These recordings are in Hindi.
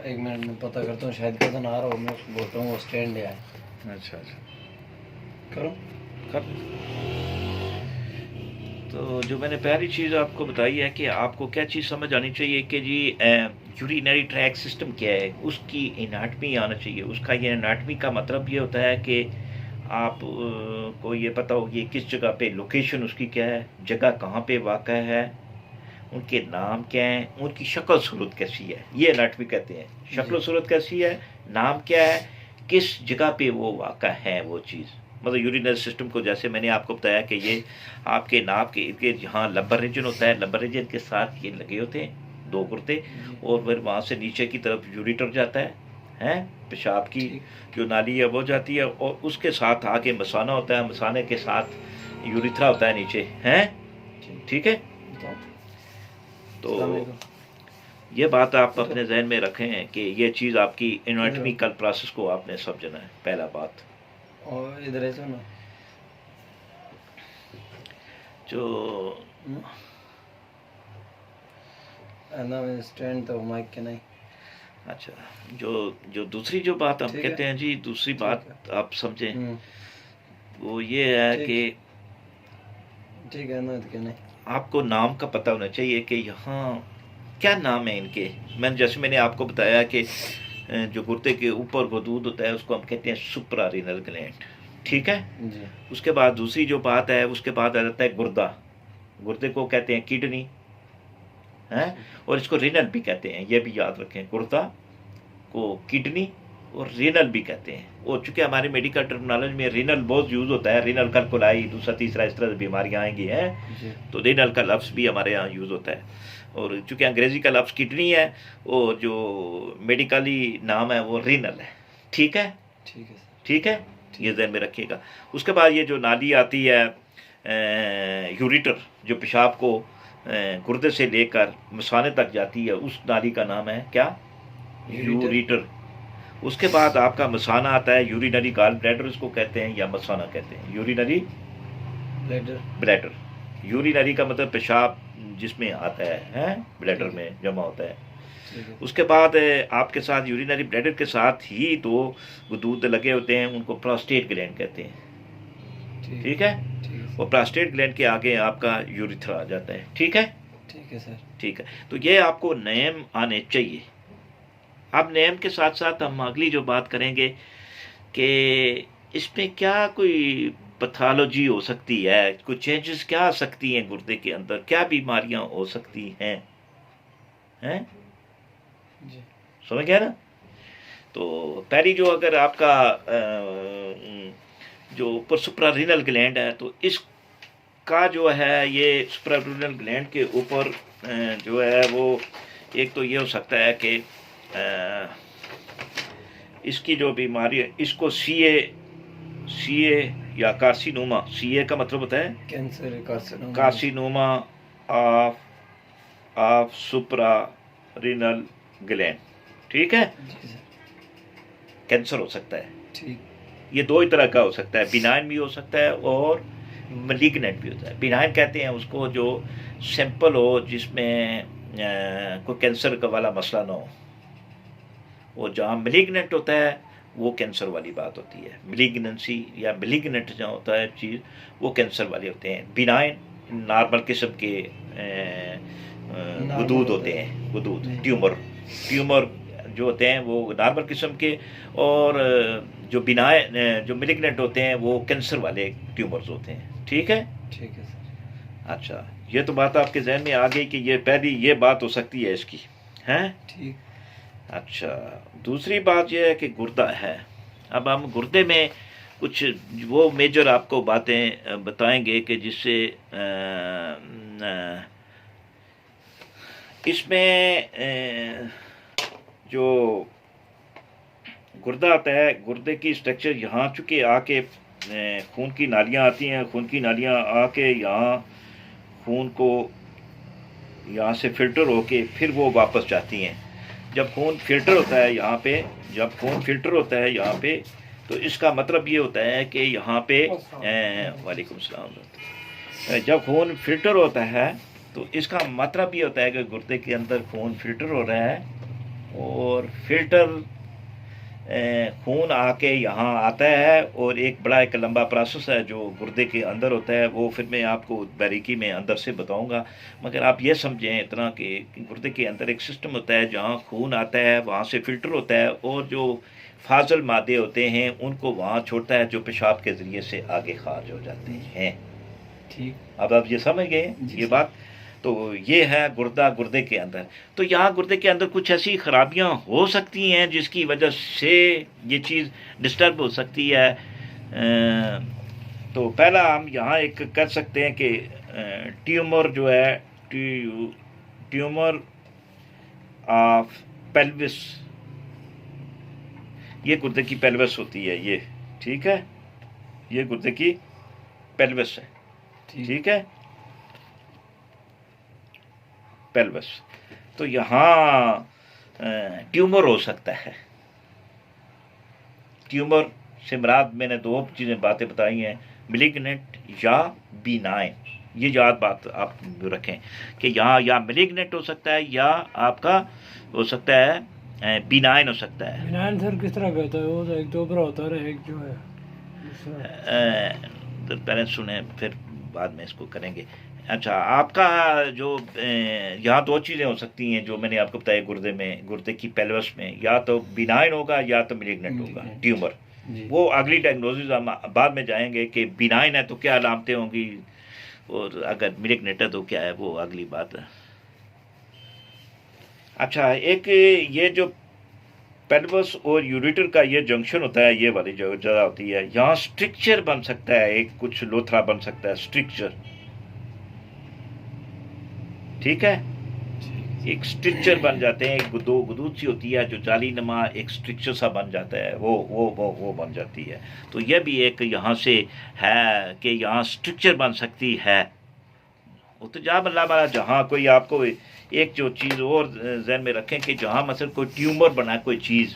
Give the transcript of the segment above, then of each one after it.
एक मिनट में पता करता हूँ, शायद कज़न आ रहा हो, मैं उसको बोलता हूँ वो स्टैंड ले आए। अच्छा अच्छा करो कर। तो जो मैंने पहली चीज़ आपको बताई है कि आपको क्या चीज़ समझ आनी चाहिए कि जी यूरिनरी ट्रैक सिस्टम क्या है, उसकी एनाटमी आना चाहिए। उसका ये एनाटमी का मतलब ये होता है कि आप को ये पता हो कि किस जगह पे लोकेशन उसकी क्या है, जगह कहाँ पे वाक़ा है, उनके नाम क्या हैं, उनकी शक्ल सूरत कैसी है, ये एनाटमी कहते हैं। जी शक्ल सूरत कैसी है, नाम क्या है, किस जगह पे वो वाक़ा है वो चीज़। मतलब यूरिनरी सिस्टम को जैसे मैंने आपको बताया कि ये आपके नाक के इर्द गिर्द जहाँ लब्बर रीजन होता है, लब्बर रीजन के साथ ये लगे होते हैं दो गुर्दे, जी और फिर वहाँ से नीचे की तरफ यूरिटर जाता है, हैं पेशाब की ठीक जो नाली है वो जाती है, और उसके साथ आगे मसाना होता है, मसाने के साथ यूरिथ्रा होता है नीचे, हैं ठीक। ठीक है। बताओ। तो अस्सलाम वालेकुम। ये बात आप उठो। अपने जहन में रखें कि ये चीज़ आपकी इधर आओ। एनाटॉमिकल प्रोसेस को आपने समझना है, पहला बात। और इधर ऐसा ना। जो ना स्टैंड तो माइक के नहीं। अच्छा, जो जो दूसरी जो बात हम ठीक है कहते हैं जी, दूसरी ठीक बात है। आप समझें, वो ये है ठीक कि ठीक है ना के नहीं। आपको नाम का पता होना चाहिए कि यहाँ क्या नाम है इनके। मैंने आपको बताया कि जो गुर्दे के ऊपर वदूद होता है उसको हम कहते हैं सुप्रारीनल ग्लैंड, ठीक है। जी उसके बाद दूसरी जो बात है, उसके बाद आ जाता है गुर्दा। गुर्दे को कहते हैं किडनी, हैं, जी और इसको रिनल भी कहते हैं, ये भी याद रखें। गुर्दा को किडनी और रिनल भी कहते हैं। और चूंकि हमारे मेडिकल टर्मिनोलॉजी में रिनल बहुत यूज़ होता है, रिनल कलकुलाई दूसरा तीसरा इस तरह से बीमारियाँ आएंगी हैं, जी तो रिनल का लफ्ज़ भी हमारे यहाँ यूज़ होता है। और चूंकि अंग्रेज़ी का लफ्ज़ किडनी है, और जो मेडिकली नाम है वो रिनल है, ठीक है। ठीक है सर। ठीक है, ये ठीक। जहन में रखिएगा। उसके बाद ये जो नाली आती है यूरिटर, जो पेशाब को गुर्दे से लेकर मसाने तक जाती है, उस नाली का नाम है क्या, यूरिटर। यूरिटर। उसके बाद आपका मसाना आता है, यूरिनरी गॉल ब्लैडर इसको कहते हैं, या मसाना कहते हैं, यूरिनरी ब्लैडर। ब्लैडर। यूरिनरी का मतलब पेशाब जिसमें आता है, ब्लैडर ठीक है में जमा होता है। ठीक है उसके बाद आपके साथ यूरिनरी ब्लैडर के साथ ही दो दूध लगे होते हैं, उनको प्रोस्टेट ग्लैंड कहते हैं, ठीक ठीक है। ठीक है और सर। प्रोस्टेट ग्लैंड के आगे आपका यूरिथ्रा आ जाता है, ठीक है। ठीक है सर। ठीक है, तो ये आपको नेम आने चाहिए। अब नेम के साथ साथ हम अगली जो बात करेंगे कि इसमें क्या कोई पैथोलॉजी हो सकती है, कुछ चेंजेस क्या आ सकती हैं गुर्दे के अंदर, क्या बीमारियां हो सकती हैं, जी समझ गया ना। तो पहली जो अगर आपका जो ऊपर सुप्रारीनल ग्लैंड है, तो इसका जो है ये सुप्रारीनल ग्लैंड के ऊपर जो है वो एक तो ये हो सकता है कि इसकी जो बीमारी है इसको सीए या कार्सिनोमा, सीए का मतलब होता है cancer carcinoma. Carcinoma of of supra renal gland, ठीक है। जी सर। कैंसर हो सकता है। ठीक। ये दो ही तरह का हो सकता है, बिनाइन भी हो सकता है और मलिग्नेंट भी होता है। बिनाइन कहते हैं उसको जो सिंपल हो, जिसमें कोई कैंसर का वाला मसला ना हो। और जहाँ मलिग्नेंट होता है वो कैंसर वाली बात होती है। मलिग्नेंसी या मलिग्नेंट जहाँ होता है चीज़, वो कैंसर वाले होते हैं। बिनाइन नॉर्मल किस्म के नॉर्मल वदूद होता होते है। हैं, वदूद जी ट्यूमर, ट्यूमर जो होते हैं वो नॉर्मल किस्म के। और जो बिनाइन जो मलिग्नेंट होते हैं वो कैंसर वाले ट्यूमर्स होते हैं, ठीक है। ठीक है सर। अच्छा, ये तो बात आपके जहन में आ गई कि ये पहली ये बात हो सकती है इसकी, हैं। ठीक। अच्छा, दूसरी बात यह है कि गुर्दा है। अब हम गुर्दे में कुछ वो मेजर आपको बातें बताएंगे कि जिससे इसमें जो गुर्दा आता है, गुर्दे की स्ट्रक्चर यहाँ चूँकि आके खून की नालियाँ आती हैं, खून की नालियाँ आके यहाँ खून को यहाँ से फिल्टर होके फिर वो वापस जाती हैं। जब खून फिल्टर होता है यहाँ पे, जब खून फिल्टर होता है यहाँ पे, तो इसका मतलब ये होता है कि यहाँ पे वालेकुम सलाम। जब खून फिल्टर होता है तो इसका मतलब ये होता है कि गुर्दे के अंदर खून फिल्टर हो रहा है, और फिल्टर खून आके यहाँ आता है, और एक बड़ा एक लंबा प्रोसेस है जो गुर्दे के अंदर होता है, वो फिर मैं आपको बारीकी में अंदर से बताऊंगा। मगर आप ये समझें इतना कि गुर्दे के अंदर एक सिस्टम होता है जहाँ खून आता है, वहाँ से फिल्टर होता है, और जो फाजल मादे होते हैं उनको वहाँ छोड़ता है, जो पेशाब के ज़रिए से आगे खारिज हो जाते हैं। ठीक। अब आप ये समझ गए ये बात। तो ये है गुर्दा गुर्दे के अंदर। तो यहाँ गुर्दे के अंदर कुछ ऐसी खराबियाँ हो सकती हैं जिसकी वजह से ये चीज़ डिस्टर्ब हो सकती है। तो पहला हम यहाँ एक कर सकते हैं कि ट्यूमर जो है, ट्यूमर ऑफ पेल्विस, ये गुर्दे की पेल्विस होती है ये, ठीक है, ये गुर्दे की पेल्विस है, ठीक है, पेल्विस। तो यहाँ ट्यूमर हो सकता है। ट्यूमर से मुराद मैंने दो चीज़ें बातें बताई हैं, मिलिग्नेंट या बीनाइन। ये याद बात आप रखें कि यहाँ या मिलिग्नेंट हो सकता है या आपका हो सकता है बीनाइन हो सकता है। बीनाइन सर किस तरह का होता है? वो तो एक दोबरा होता है, एक जो है पहले सुने फिर बाद में इसको करेंगे। अच्छा, आपका जो यहाँ दो चीज़ें हो सकती हैं जो मैंने आपको बताया गुर्दे में, गुर्दे की पेल्विस में, या तो बिनाइन होगा या तो मिलिग्नेंट होगा ट्यूमर। वो अगली डायग्नोसिस हम बाद में जाएंगे कि बिनाइन है तो क्या अलामतें होंगी, और अगर मिलिग्नेंट है तो क्या है, वो अगली बात है। अच्छा, एक ये जो पेल्विस और यूरेटर का ये जंक्शन होता है, ये वाली जो जगह होती है, यहाँ स्ट्रक्चर बन सकता है, एक कुछ लोथरा बन सकता है, स्ट्रक्चर, ठीक है, एक स्ट्रक्चर बन जाते हैं, एक दो गुदूद सी होती है जो जाली नमा एक स्ट्रक्चर सा बन जाता है, वो बन जाती है। तो यह भी एक यहाँ से है कि यहाँ स्ट्रक्चर बन सकती है। वो तो जहाँ अल्लाह वाला, जहाँ कोई आपको एक जो चीज़ और जहन में रखें कि जहाँ मसलन कोई ट्यूमर बना, कोई चीज़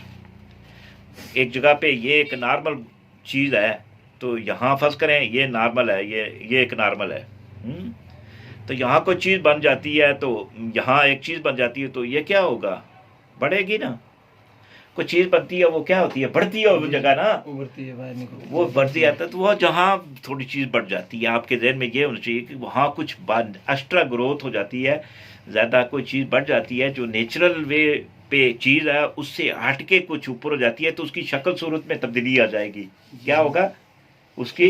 एक जगह पे, ये एक नॉर्मल चीज़ है, तो यहाँ फर्ज करें ये नॉर्मल है, ये एक नॉर्मल है, तो यहाँ कोई चीज़ बन जाती है, तो यहाँ एक चीज़ बन जाती है, तो ये क्या होगा, बढ़ेगी ना। कोई चीज़ बनती है वो क्या होती है, बढ़ती है वो जगह ना, उभरती है बाहर निकल, वो बढ़ती आता है। तो वो जहाँ थोड़ी चीज़ बढ़ जाती है, आपके जहन में ये होना चाहिए कि वहाँ कुछ एक्स्ट्रा ग्रोथ हो जाती है, ज़्यादा कोई चीज़ बढ़ जाती है जो नेचुरल वे पे चीज़ है उससे हट के कुछ ऊपर हो जाती है, तो उसकी शक्ल सूरत में तब्दीली आ जाएगी। क्या होगा, उसकी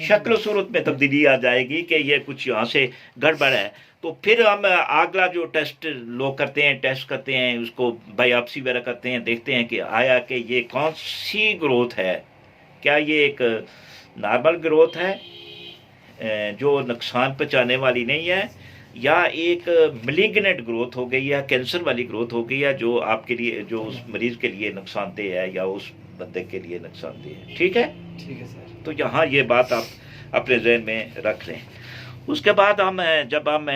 शक्ल सूरत में तब्दीली आ जाएगी कि ये कुछ यहाँ से गड़बड़ है। तो फिर हम अगला जो टेस्ट लोग करते हैं, टेस्ट करते हैं, उसको बायोप्सी वगैरह करते हैं, देखते हैं कि आया कि ये कौन सी ग्रोथ है, क्या ये एक नॉर्मल ग्रोथ है जो नुकसान पहुँचाने वाली नहीं है, या एक मिलिग्नेंट ग्रोथ हो गई है, कैंसर वाली ग्रोथ हो गई है जो आपके लिए, जो उस मरीज़ के लिए नुकसानदेह है या उस बंदे के लिए नुकसानदेह है। ठीक है, ठीक है सर। तो यहाँ ये बात आप अपने जहन में रख लें। उसके बाद हम जब हम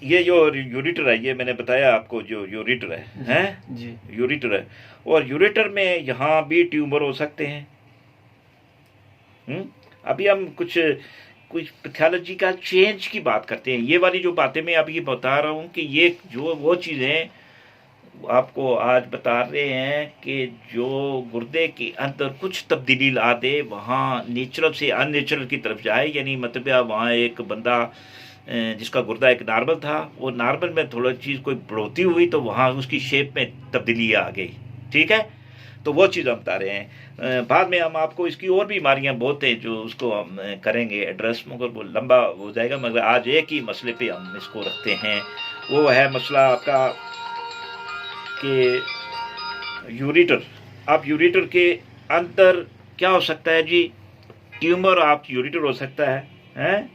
ये जो यूरेटर है, ये मैंने बताया आपको, जो यूरेटर है जी, यूरेटर है, और यूरेटर में यहाँ भी ट्यूमर हो सकते हैं। अभी हम कुछ पैथोलॉजी का चेंज की बात करते हैं। ये वाली जो बातें मैं अभी बता रहा हूँ कि ये जो वो चीज़ें आपको आज बता रहे हैं कि जो गुर्दे के अंदर कुछ तब्दीली ला दे, वहाँ नेचुरल से अननेचुरल की तरफ जाए, यानी मतलब वहाँ एक बंदा जिसका गुर्दा एक नॉर्मल था, वो नॉर्मल में थोड़ा चीज़ कोई बढ़ोती हुई तो वहाँ उसकी शेप में तब्दीली आ गई। ठीक है, तो वो चीज़ हम बता रहे हैं। बाद में हम आपको इसकी और भी बीमारियाँ बहुत हैं जो उसको हम करेंगे एड्रेस, मगर वो लंबा हो जाएगा। मगर आज एक ही मसले पे हम इसको रखते हैं, वो है मसला आपका कि यूरेटर। अब यूरेटर के अंदर क्या हो सकता है जी, ट्यूमर आप यूरेटर हो सकता है, हैं?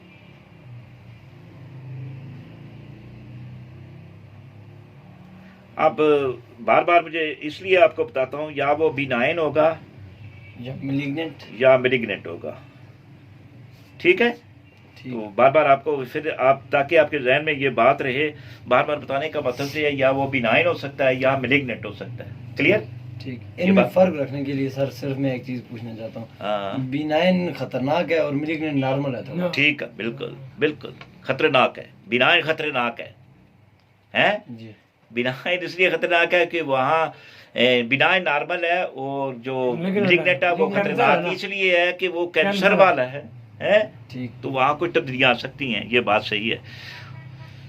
अब बार बार मुझे इसलिए आपको बताता हूँ, या वो बिनाइन होगा या मिलिग्नेंट होगा। ठीक है, ठीक। तो बार बार आपको फिर आप, ताकि आपके जहन में ये बात रहे, बार बार बताने का मतलब ये है, या वो बिनाइन हो सकता है या मिलिग्नेंट हो सकता है। क्लियर? ठीक। इनमें फर्क रखने के लिए सर सिर्फ मैं एक चीज पूछना चाहता हूँ, बिनाइन खतरनाक है और मिलिग्नेंट नॉर्मल है थोड़ा। ठीक है, बिल्कुल बिल्कुल खतरनाक है, बिनाइन खतरनाक है जी, बिनाइन इसलिए खतरनाक है कि वहाँ बिनाइन नॉर्मल है, और जो मैलिग्नेंट है वो खतरनाक इसलिए है कि वो कैंसर वाला है ठीक। तो वहाँ कोई तब्दीलियाँ आ सकती हैं, ये बात सही है।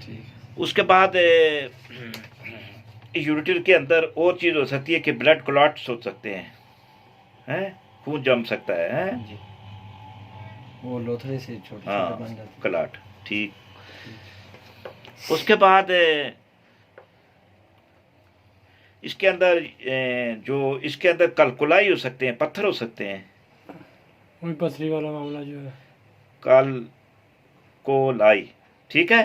ठीक। उसके बाद यूरिटर के अंदर और चीज़ हो सकती है कि ब्लड क्लॉट्स हो सकते हैं, खून जम सकता है जी। वो लोथड़े से छोटे हाँ छोटे बन जाते क्लॉट। ठीक। उसके बाद इसके अंदर जो इसके अंदर कलकुलाई हो सकते हैं, पत्थर हो सकते हैं, वही पथरी वाला मामला जो है, कलकोलाई। ठीक है,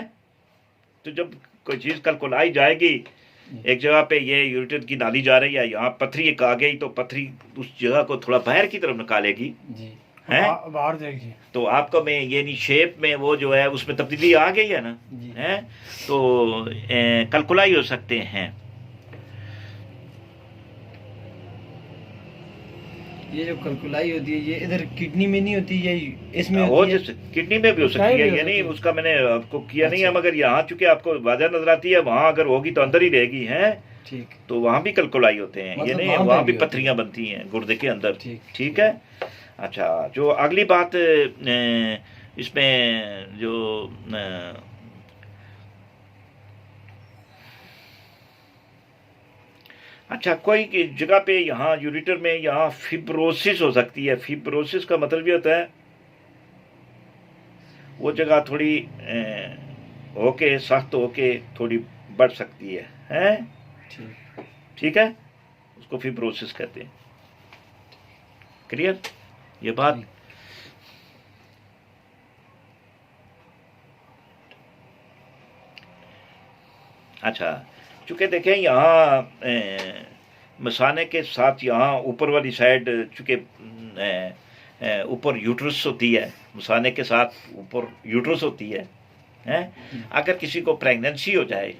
तो जब कोई चीज़ कलकोलाई जाएगी एक जगह पे, ये यूरिटर की नाली जा रही है, यहाँ पथरी एक आ गई तो पथरी उस जगह को थोड़ा बाहर की तरफ निकालेगी जी। है, बाहर देगी तो आपको में ये नहीं शेप में वो जो है उसमें तब्दीली आ गई है ना, है तो कलकुलाई हो सकते हैं। ये जो कलकुलाई होती है ये इधर किडनी में नहीं होती, ये इसमें हो होती है? जैसे किडनी में भी हो सकती है, ये नहीं उसका मैंने आपको किया नहीं है, मगर यहाँ चूंकि आपको वाज़ह नजर आती है, वहाँ अगर होगी तो अंदर ही रहेगी है, ठीक, तो वहाँ भी कलकुलाई होते हैं, ये नहीं वहाँ भी पथरियाँ बनती हैं गुर्दे के अंदर। ठीक है। अच्छा, जो अगली बात इसमें जो अच्छा कोई जगह पे यहाँ यूरिटर में यहाँ फिब्रोसिस हो सकती है। फिब्रोसिस का मतलब ये होता है वो जगह थोड़ी होके सख्त होके थोड़ी बढ़ सकती है ठीक है, उसको फिब्रोसिस कहते हैं। क्लियर ये बात? अच्छा, चूँकि देखें यहाँ मसाने के साथ यहाँ ऊपर वाली साइड चूँकि ऊपर यूट्रस होती है, मसाने के साथ ऊपर यूट्रस होती है अगर किसी को प्रेगनेंसी हो जाए,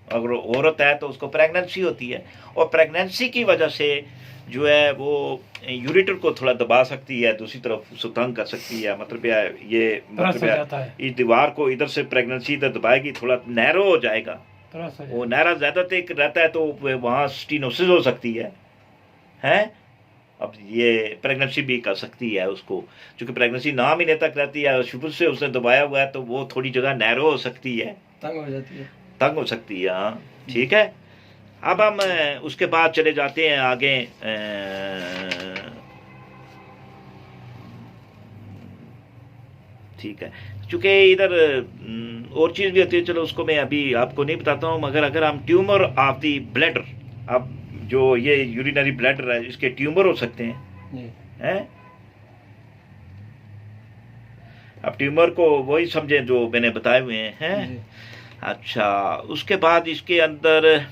अगर औरत है तो उसको प्रेगनेंसी होती है, और प्रेगनेंसी की वजह से जो है वो यूरिटर को थोड़ा दबा सकती है, दूसरी तरफ उसको तंग कर सकती है, मतलब ये मतलब इस दीवार को इधर से प्रेगनेंसी इधर दबाएगी, थोड़ा नैरो हो जाएगा, वो नैरा ज़्यादा तक रहता है तो वहाँ स्टीनोसिस हो सकती है। अब ये प्रेगनेंसी भी कर सकती है उसको, क्योंकि प्रेगनेंसी 9 महीने तक रहती है, शुरू से उसने दबाया हुआ है तो वो थोड़ी जगह नैरो हो सकती है, तंग हो सकती है। हाँ ठीक है। अब हम उसके बाद चले जाते हैं आगे ठीक है, चूँकि इधर और चीज़ भी होती है, चलो उसको मैं अभी आपको नहीं बताता हूँ, मगर अगर हम ट्यूमर ऑफ दी ब्लैडर, अब जो ये यूरिनरी ब्लैडर है इसके ट्यूमर हो सकते हैं अब ट्यूमर को वही समझें जो मैंने बताए हुए हैं। अच्छा, उसके बाद इसके अंदर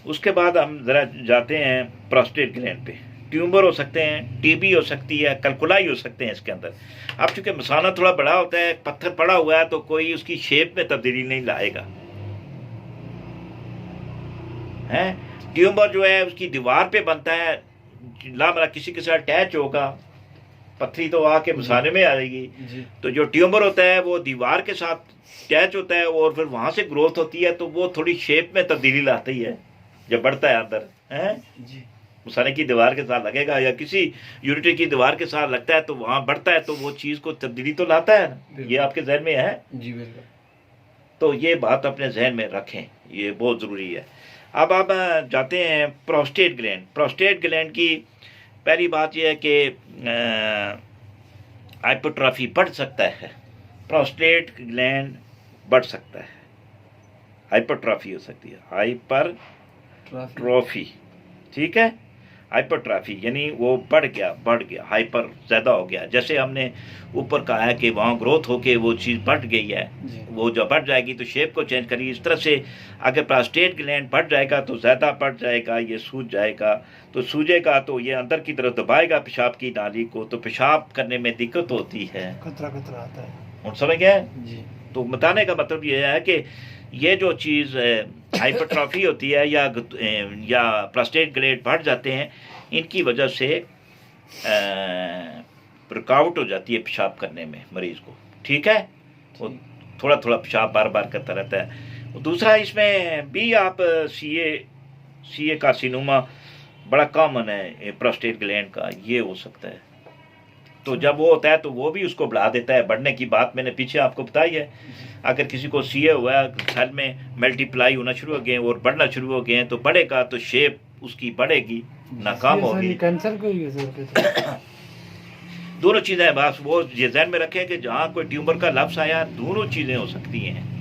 उसके बाद हम ज़रा जाते हैं प्रोस्टेट ग्लैंड पे। ट्यूमर हो सकते हैं, टीबी हो सकती है, कलकुलाई हो सकते हैं इसके अंदर। अब चूंकि मसाना थोड़ा बड़ा होता है, पत्थर पड़ा हुआ है, तो कोई उसकी शेप में तब्दीली नहीं लाएगा है। ट्यूमर जो है उसकी दीवार पे बनता है, लामला किसी के साथ अटैच होगा, पत्थरी तो आके मसाने में आ जाएगी, तो जो ट्यूमर होता है वो दीवार के साथ अटैच होता है और फिर वहां से ग्रोथ होती है, तो वो थोड़ी शेप में तब्दीली लाती है जब बढ़ता है अंदर है। मसाने की दीवार के साथ लगेगा या किसी यूनिटी की दीवार के साथ लगता है तो वहां बढ़ता है, तो वो चीज को तब्दीली तो लाता है ना। ये आपके जहन में है जी? बिल्कुल। तो ये बात अपने जहन में रखें, ये बहुत जरूरी है। अब आप जाते हैं प्रोस्टेट ग्लैंड। प्रोस्टेट ग्लैंड की पहली बात यह है कि हाइपरट्रॉफी बढ़ सकता है, प्रोस्टेट ग्लैंड बढ़ सकता है, हाइपरट्रॉफी हो सकती है, हाइपरट्रॉफी ठीक है। हाइपरट्रॉफी यानी वो बढ़ गया, हाइपर ज़्यादा हो गया। जैसे हमने ऊपर कहा है कि वहाँ ग्रोथ होके वो चीज़ बढ़ गई है, वो जब बढ़ जाएगी तो शेप को चेंज करेगी। इस तरह से अगर प्रोस्टेट ग्लैंड बढ़ जाएगा तो ज़्यादा बढ़ जाएगा, ये सूज जाएगा, तो सूजेगा तो ये अंदर की तरफ दबाएगा पेशाब की नाली को, तो पेशाब करने में दिक्कत होती है, खतरा आता है। और समझ गए जी? तो बताने का मतलब ये है कि ये जो चीज़ हाइपरट्रॉफी होती है या प्रोस्टेट ग्लैंड बढ़ जाते हैं, इनकी वजह से रुकावट हो जाती है पेशाब करने में मरीज को, ठीक है, वो थोड़ा थोड़ा पेशाब बार बार करता रहता है। दूसरा इसमें भी आप सीए कार्सिनोमा बड़ा कॉमन है प्रोस्टेट ग्लैंड का, ये हो सकता है। तो जब वो होता है तो वो भी उसको बढ़ा देता है, बढ़ने की बात मैंने पीछे आपको बताई है। अगर किसी को सीए हुआ है, सेल में मल्टीप्लाई होना शुरू हो गए और बढ़ना शुरू हो गए हैं, तो बढ़ेगा तो शेप उसकी बढ़ेगी, नाकाम होगी। कैंसर को ही है सर। दोनों चीज़ें हैं, बस वो ये ध्यान में रखें कि जहाँ कोई ट्यूमर का लफ्ज़ आया, दोनों चीज़ें हो सकती हैं।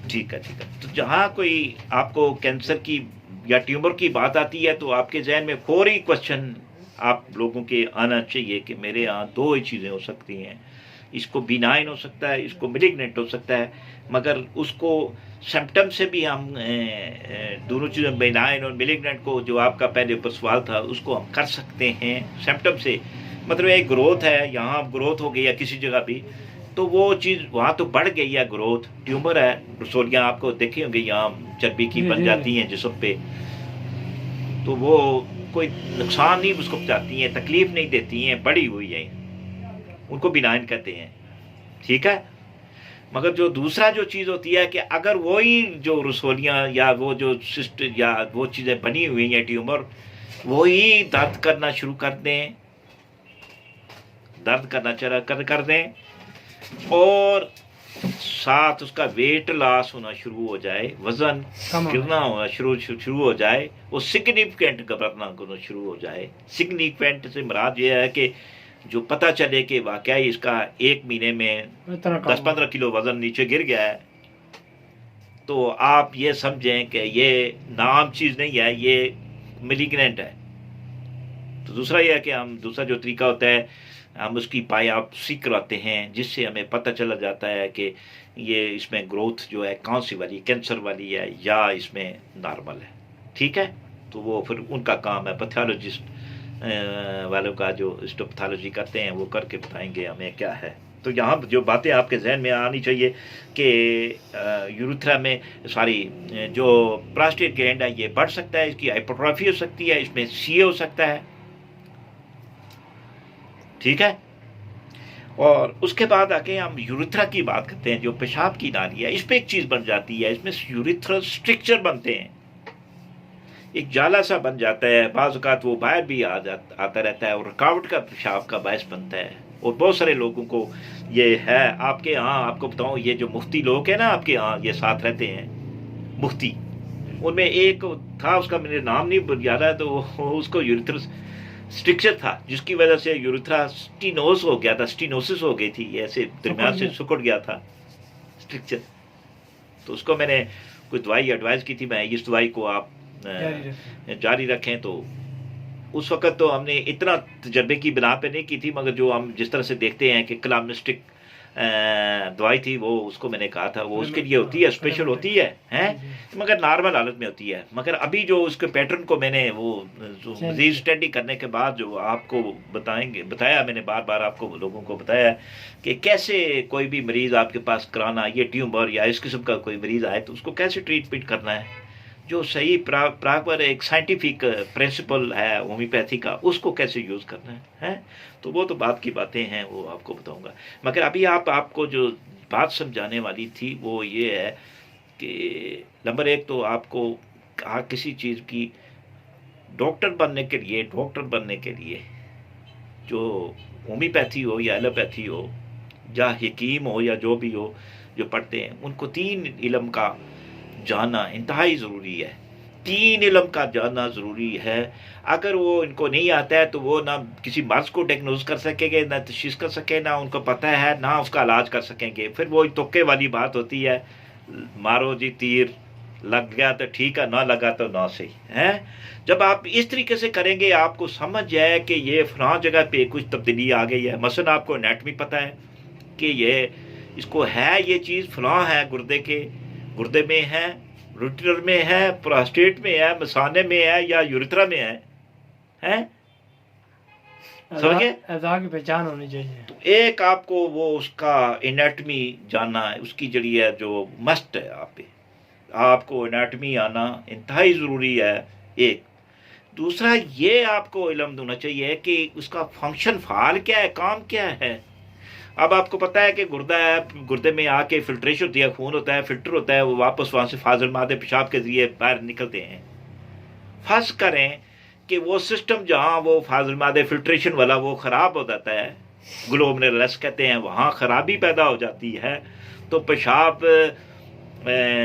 ठीक है, ठीक है। तो जहाँ कोई आपको कैंसर की या ट्यूमर की बात आती है तो आपके जहन में फौरी क्वेश्चन आप लोगों के आना चाहिए कि मेरे यहाँ दो ही चीज़ें हो सकती हैं, इसको बिनाइन हो सकता है, इसको मिलिग्नेंट हो सकता है, मगर उसको सिम्पटम से भी हम दोनों चीज़ें बिनाइन और मिलिग्नेंट को, जो आपका पहले ऊपर सवाल था, उसको हम कर सकते हैं सिम्पटम से। मतलब एक ग्रोथ है, यहाँ ग्रोथ हो गई है किसी जगह भी, तो वो चीज़ वहाँ तो बढ़ गई है ग्रोथ, ट्यूमर है, रसोलियाँ आपको देखी होंगी यहाँ चर्बी की बन जाती हैं जिस्म पे, तो वो कोई नुकसान नहीं उसको पहुँचाती हैं, तकलीफ नहीं देती हैं, बड़ी हुई है, उनको बिनाइन कहते हैं, ठीक है। मगर जो दूसरा जो चीज़ होती है कि अगर वही जो रसोलियाँ या वो जो सिस्ट या वो चीज़ें बनी हुई हैं ट्यूमर, वही दर्द करना शुरू कर दें, दर्द करना कर दें, और साथ उसका वेट लॉस होना शुरू हो जाए, वजन गिरना होना शुरू हो जाए, वो सिग्निफिकेंट घबराना शुरू हो जाए। सिग्निफिकेंट से मुराद ये है कि जो पता चले कि वाकई इसका एक महीने में 10-15 किलो वजन नीचे गिर गया है, तो आप ये समझें कि ये नाम चीज़ नहीं है, ये मिलिग्नेंट है। तो दूसरा यह है कि हम दूसरा जो तरीका होता है, हम उसकी बायोप्सी कराते हैं, जिससे हमें पता चला जाता है कि ये इसमें ग्रोथ जो है कौन सी वाली, कैंसर वाली है या इसमें नॉर्मल है, ठीक है। तो वो फिर उनका काम है, पैथोलॉजिस्ट वालों का जो हिस्टोपैथोलॉजी करते हैं, वो करके बताएंगे हमें क्या है। तो यहाँ जो बातें आपके जहन में आनी चाहिए कि यूरेथ्रा में सॉरी जो प्रोस्टेट ग्लैंड है ये बढ़ सकता है, इसकी हाइपरट्रॉफी हो सकती है, इसमें सीए हो सकता है, ठीक है। और उसके बाद आके हम यूरेथ्रा की बात करते हैं, जो पेशाब की नाली है, इस पर एक चीज़ बन जाती है, इसमें यूरेथ्रल स्ट्रक्चर बनते हैं, एक जाला सा बन जाता है, बाज़ औक़ात वो बाहर भी आता रहता है और रुकावट का पेशाब का बायस बनता है। और बहुत सारे लोगों को ये है, आपके यहाँ आपको बताऊँ, ये जो मुफ्ती लोग हैं ना आपके यहाँ, ये साथ रहते हैं मुफ्ती, उनमें एक था, उसका मेरे नाम नहीं याद है, तो उसको यूरेथ्रल स्ट्रक्चर था, जिसकी वजह से यूरेथ्रा स्टीनोस हो गया था, स्टीनोसिस हो गई थी, ऐसे दरमियान से सिकुड़ गया था स्ट्रक्चर। तो उसको मैंने कोई दवाई एडवाइस की थी, मैं इस दवाई को आप जारी रखें। तो उस वक़्त तो हमने इतना तजर्बे की बिना पे नहीं की थी, मगर जो हम जिस तरह से देखते हैं कि क्लामिस्टिक दवाई थी, वो उसको मैंने कहा था वो उसके लिए होती है, स्पेशल होती है, मगर नॉर्मल हालत में होती है। मगर अभी जो उसके पैटर्न को मैंने वो मज़ीद स्टडी करने के बाद जो आपको बताया मैंने, बार बार आपको लोगों को बताया कि कैसे कोई भी मरीज़ आपके पास कराना, ये ट्यूमर या इस किस्म का कोई मरीज़ आए तो उसको कैसे ट्रीटमेंट करना है, जो सही प्रॉपर एक साइंटिफिक प्रिंसिपल है होम्योपैथी का, उसको कैसे यूज़ करना है। तो वो तो बात की बातें हैं, वो आपको बताऊंगा। मगर अभी आपको जो बात समझाने वाली थी वो ये है कि नंबर एक तो आपको कहा किसी चीज़ की डॉक्टर बनने के लिए जो होम्योपैथी हो या एलोपैथी हो या हकीम हो या जो भी हो जो पढ़ते हैं, उनको 3 इल्म का जानना इंतहाई ज़रूरी है। 3 इल्म का जानना ज़रूरी है। अगर वो इनको नहीं आता है तो वो ना किसी मर्ज़ को डायग्नोज कर सकेंगे, ना तशख़ीस कर सके, ना उनको पता है, ना उसका इलाज कर सकेंगे। फिर वो तुक्के वाली बात होती है, मारो जी तीर, लग गया तो ठीक है, ना लगा तो ना सही है। जब आप इस तरीके से करेंगे, आपको समझ जाए कि ये फलां जगह पे कुछ तब्दीली आ गई है। मसलन आपको एनाटमी पता है कि ये इसको है, ये चीज़ फलां है, गुर्दे में है, रूटिनर में है, प्रोस्टेट में है, मसाने में है या यूरेथ्रा में है? समझे? अज़ा की पहचान होनी चाहिए। तो एक आपको वो उसका एनाटमी जानना है, उसकी जड़ी है जो मस्ट है आपको एनाटमी आना इंतहाई ज़रूरी है। एक दूसरा ये आपको इल्म होना चाहिए कि उसका फंक्शन फ़ाल क्या है, काम क्या है। अब आपको पता है कि गुर्दा है, गुर्दे में आके फिल्ट्रेशन होती है, खून होता है, फिल्टर होता है, वो वापस वहाँ से फाजल मादे पेशाब के ज़रिए बाहर निकलते हैं। फर्ज करें कि वो सिस्टम जहाँ वो फाजल मादे फिल्ट्रेशन वाला वो ख़राब हो जाता है, ग्लोमेरुलस कहते हैं, वहाँ ख़राबी पैदा हो जाती है, तो पेशाब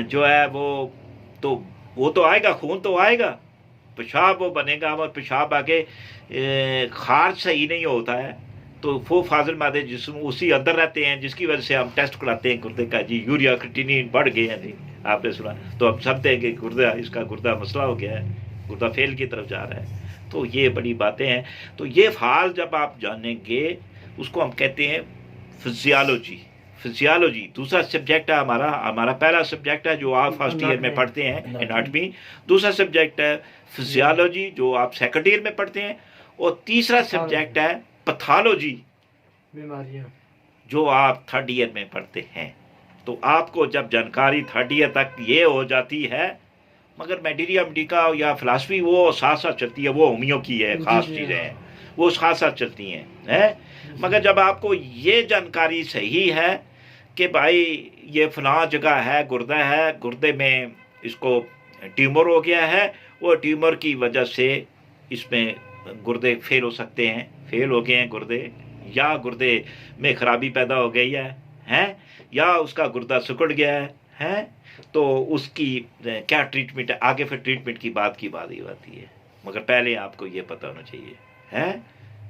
जो है वो तो आएगा, खून तो आएगा, पेशाब वो बनेगा, और पेशाब आके खारिज सही नहीं होता है, तो वो फाजल मादे जिस्म उसी अंदर रहते हैं, जिसकी वजह से हम टेस्ट कराते हैं गुर्दे का, जी यूरिया क्रिएटिनिन बढ़ गए हैं जी, आपने सुना, तो हम समझते हैं कि गुर्दा मसला हो गया है, गुर्दा फेल की तरफ जा रहा है। तो ये बड़ी बातें हैं। तो ये फाल जब आप जानेंगे, उसको हम कहते हैं फिजियोलॉजी। दूसरा सब्जेक्ट है हमारा पहला सब्जेक्ट है जो आप फर्स्ट ईयर में पढ़ते हैं, एनाटमी। दूसरा सब्जेक्ट है फिजियोलॉजी जो आप सेकंड ईयर में पढ़ते हैं, और तीसरा सब्जेक्ट है पैथोलॉजी, बीमारियां, जो आप थर्ड ईयर में पढ़ते हैं। तो आपको जब जानकारी थर्ड ईयर तक ये हो जाती है, मगर मेडिरिया मेडिका या फिलासफी वो साथ साथ चलती है, वो होमियो की है, खास चीज़ें हैं, वो साथ साथ चलती हैं। मगर जब आपको ये जानकारी सही है कि भाई ये फलां जगह है, गुर्दा है, गुर्दे में इसको ट्यूमर हो गया है, वो ट्यूमर की वजह से इसमें गुर्दे फेल हो सकते हैं, फेल हो गए हैं गुर्दे, या गुर्दे में खराबी पैदा हो गई है, या उसका गुर्दा सिकुड़ गया है, तो उसकी क्या ट्रीटमेंट है आगे, फिर ट्रीटमेंट की बात ही आती है। मगर पहले आपको ये पता होना चाहिए,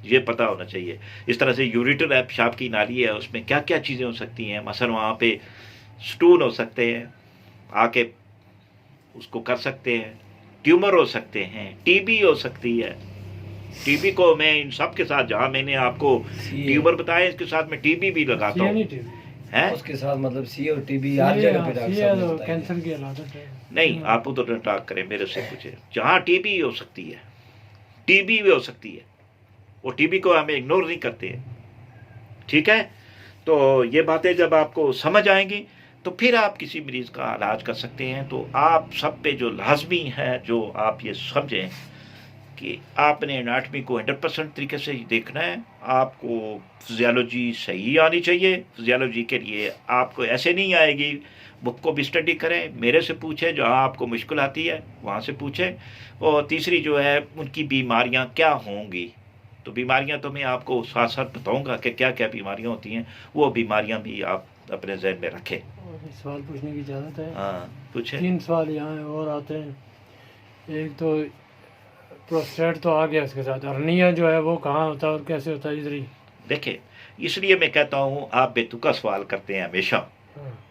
ये पता होना चाहिए। इस तरह से यूरिटर है, पेशाब की नाली है, उसमें क्या क्या चीज़ें हो सकती हैं। मसलन वहाँ पे स्टून हो सकते हैं, आके उसको कर सकते हैं, ट्यूमर हो सकते हैं, टीबी हो सकती है। टीबी को मैं इन सब के साथ, जहाँ मैंने आपको ट्यूमर बताया, इसके साथ मैं टीबी भी लगाता हूँ, है उसके साथ, मतलब सी और टीबी हर जगह पे डॉक्टर साहब ने बताया। कैंसर की हालत है नहीं, आप उधर टॉक करें, मेरे से पूछे। जहाँ टीबी हो सकती है, टीबी भी हो सकती है, वो टीबी को हमें इग्नोर नहीं करते हैं, ठीक है। तो ये बातें जब आपको समझ आएंगी तो फिर आप किसी मरीज का इलाज कर सकते हैं। तो आप सब पे जो लाजमी है, जो आप ये समझें कि आपने एनाटमी को 100% तरीके से देखना है, आपको फिजियोलॉजी सही आनी चाहिए। फिजियोलॉजी के लिए आपको ऐसे नहीं आएगी, बुक को भी स्टडी करें, मेरे से पूछें, जहाँ आपको मुश्किल आती है वहाँ से पूछें। और तीसरी जो है, उनकी बीमारियाँ क्या होंगी, तो बीमारियाँ तो मैं आपको साथ साथ बताऊँगा कि क्या क्या बीमारियाँ होती हैं, वो बीमारियाँ भी आप अपने जहन में रखें। सवाल पूछने की इजाज़त है? हाँ, पूछें। 3 सवाल यहाँ और आते हैं। एक तो प्रोस्टेट तो आ गया, उसके साथ हर्निया जो है वो कहाँ होता है और कैसे होता है? इधर ही देखें, इसलिए मैं कहता हूँ आप बेतुका सवाल करते हैं हमेशा।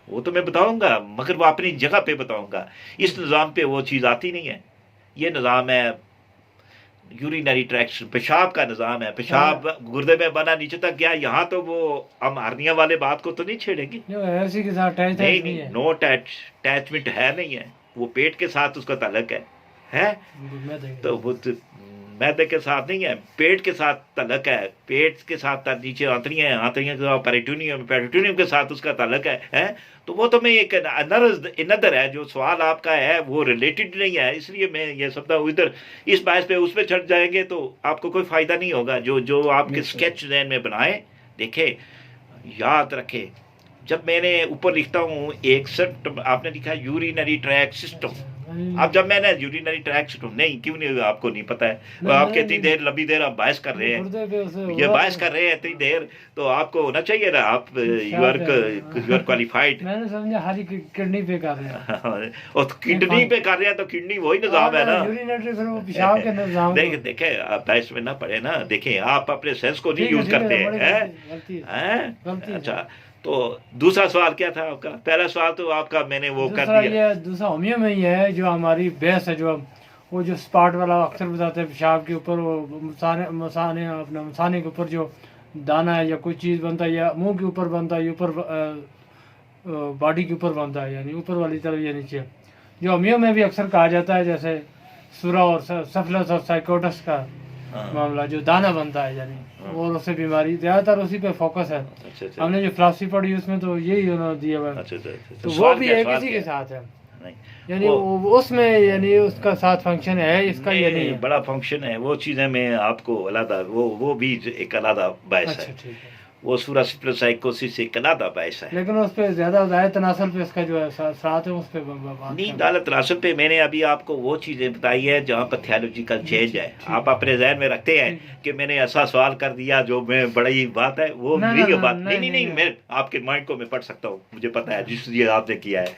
वो तो मैं बताऊंगा, मगर वो अपनी जगह पे बताऊंगा। इस निज़ाम पे वो चीज़ आती नहीं है। ये निज़ाम है यूरिनरी ट्रैक्ट, पेशाब का निज़ाम है। पेशाब गुर्दे में बना नीचे तक गया, यहाँ तो वो हम हर्निया वाले बात को तो नहीं छेड़ेंगे। ऐसी के साथ नहीं, नो अटैचमेंट है, नहीं है, वो पेट के साथ उसका ताल्लुक है। तो वो मैदे के साथ नहीं है, पेट के साथ ताल्लुक है। पेट के साथ नीचे आंतड़ियाँ हैं, आंतड़ियाँ के साथ पेरिटोनियम के साथ उसका ताल्लुक है। तो वो तो मैं एक अनदर है, जो सवाल आपका है वो रिलेटेड नहीं है, इसलिए मैं ये समझता हूँ इधर इस बात पे उस पर चढ़ जाएंगे तो आपको कोई फ़ायदा नहीं होगा। जो आपके स्केच जहन में बनाए, देखे, याद रखे। जब मैंने ऊपर लिखता हूँ एक सिस्टम, आपने लिखा यूरिनरी ट्रैक्ट सिस्टम। अब जब मैंने यूरिनरी ट्रैक्ट सिस्टम, नहीं क्यों नहीं, आपको नहीं पता है, तो आपके इतनी देर लंबी देर आप बहस कर रहे हैं, ये बहस कर रहे हैं इतनी देर, तो आपको होना चाहिए ना, आप यू आर क्वालिफाइड। मैंने समझा हरी किडनी पे कर रहे हैं, और किडनी पे कर रहे हैं तो किडनी वही निजाम है ना, यूरिनरी फिर वो पेशाब के निजाम। देखे आप बहस में ना पड़े ना, देखें आप अपने सेंस को नहीं यूज करते हैं। अच्छा, तो दूसरा सवाल क्या था आपका? पहला सवाल तो आपका मैंने वो कर दिया। दूसरा होमियो में ही है, जो हमारी बेस है, जो वो जो स्पॉट वाला अक्सर बताते हैं पेशाब के ऊपर, वो मसाने अपना मसाने के ऊपर जो दाना है या कोई चीज़ बनता है, या मुंह के ऊपर बनता है, या ऊपर बॉडी के ऊपर बनता है, यानी ऊपर वाली तरफ या नीचे, जो होमियो में भी अक्सर कहा जाता है, जैसे सुरा और सफलस और साइकोटस का मामला, जो दाना बनता है, यानी और उससे बीमारी ज़्यादातर उसी पे फोकस है। हमने जो फिलॉसफी पढ़ी उसमें तो यही उन्होंने दिया हुआ है। तो वो भी एक इसी के साथ है। नहीं यानी उसमें यानी उसका साथ फंक्शन है, इसका ये नहीं है। बड़ा फंक्शन है, वो चीज़ें मैं आपको अलग, वो भी एक अलग बहस अच्छा है। ठीक है। वो सूरा साइकोसिस एक अलग बहस है। लेकिन उस पे ज्यादा दायत तनासल पे इसका जो है साथ है, उस पे बात नहीं, कर। दालत राशन पे मैंने अभी आपको वो चीज़ें बताई है जहाँ पर थियोलॉजिकल चेंज है। आप अपने जहन में रखते हैं कि मैंने ऐसा सवाल कर दिया जो मैं बड़ी बात है, वो नहीं बात नहीं, मैं आपके माइंड को मैं पढ़ सकता हूँ, मुझे पता है जिस लिए आपने किया है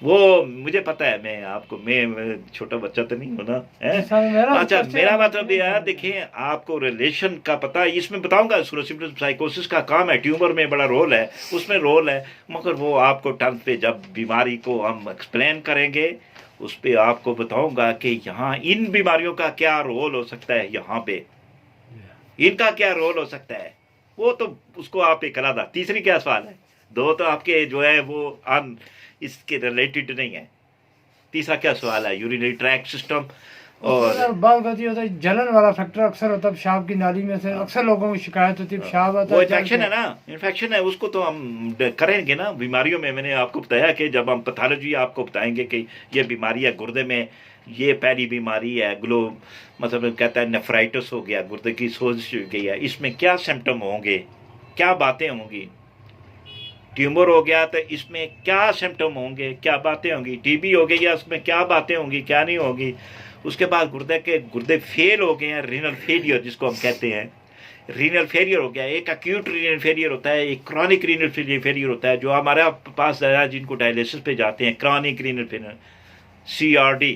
वो मुझे पता है। मैं आपको मैं छोटा बच्चा तो नहीं हूँ ना, है? अच्छा, मेरा मतलब ये है, देखिए आपको रिलेशन का पता है, इसमें बताऊंगा। साइकोसिस का काम है, ट्यूमर में बड़ा रोल है, उसमें रोल है, मगर वो आपको टर्म पे जब बीमारी को हम एक्सप्लेन करेंगे उस पर आपको बताऊंगा कि यहाँ इन बीमारियों का क्या रोल हो सकता है, यहाँ पे इनका क्या रोल हो सकता है, वो तो उसको आप एक करा था। तीसरी क्या सवाल है? दो तो आपके जो है वो इसके रिलेटेड नहीं है। तीसरा क्या सवाल है? यूरिनरी ट्रैक सिस्टम और बात होती है जलन वाला फैक्टर अक्सर होता है पेशाब की नाली में से, अक्सर लोगों को शिकायत होती है पेशाब आता है, वो इन्फेक्शन है ना, इन्फेक्शन है, उसको तो हम करेंगे ना बीमारियों में। मैंने आपको बताया कि जब हम पैथोलॉजी आपको बताएंगे कि ये बीमारी है गुर्दे में, ये पहली बीमारी है मतलब कहता है नेफ्राइटिस हो गया, गुर्दे की सोजिश हो गई है, इसमें क्या सिम्टम होंगे, क्या बातें होंगी। ट्यूमर हो गया तो इसमें क्या सिम्टम होंगे, क्या बातें होंगी। टीबी हो गई या उसमें क्या बातें होंगी, क्या नहीं होगी। उसके बाद गुर्दे फेल हो गए हैं, रीनल फेलियर जिसको हम कहते हैं, रीनल फेलियर हो गया। एक एक्यूट रीनल फेलियर होता है, एक क्रॉनिक रीनल फेलियर होता है, जो हमारे पास जिनको डायलिसिस पे जाते हैं, क्रॉनिक रीनल फेलियर, CRD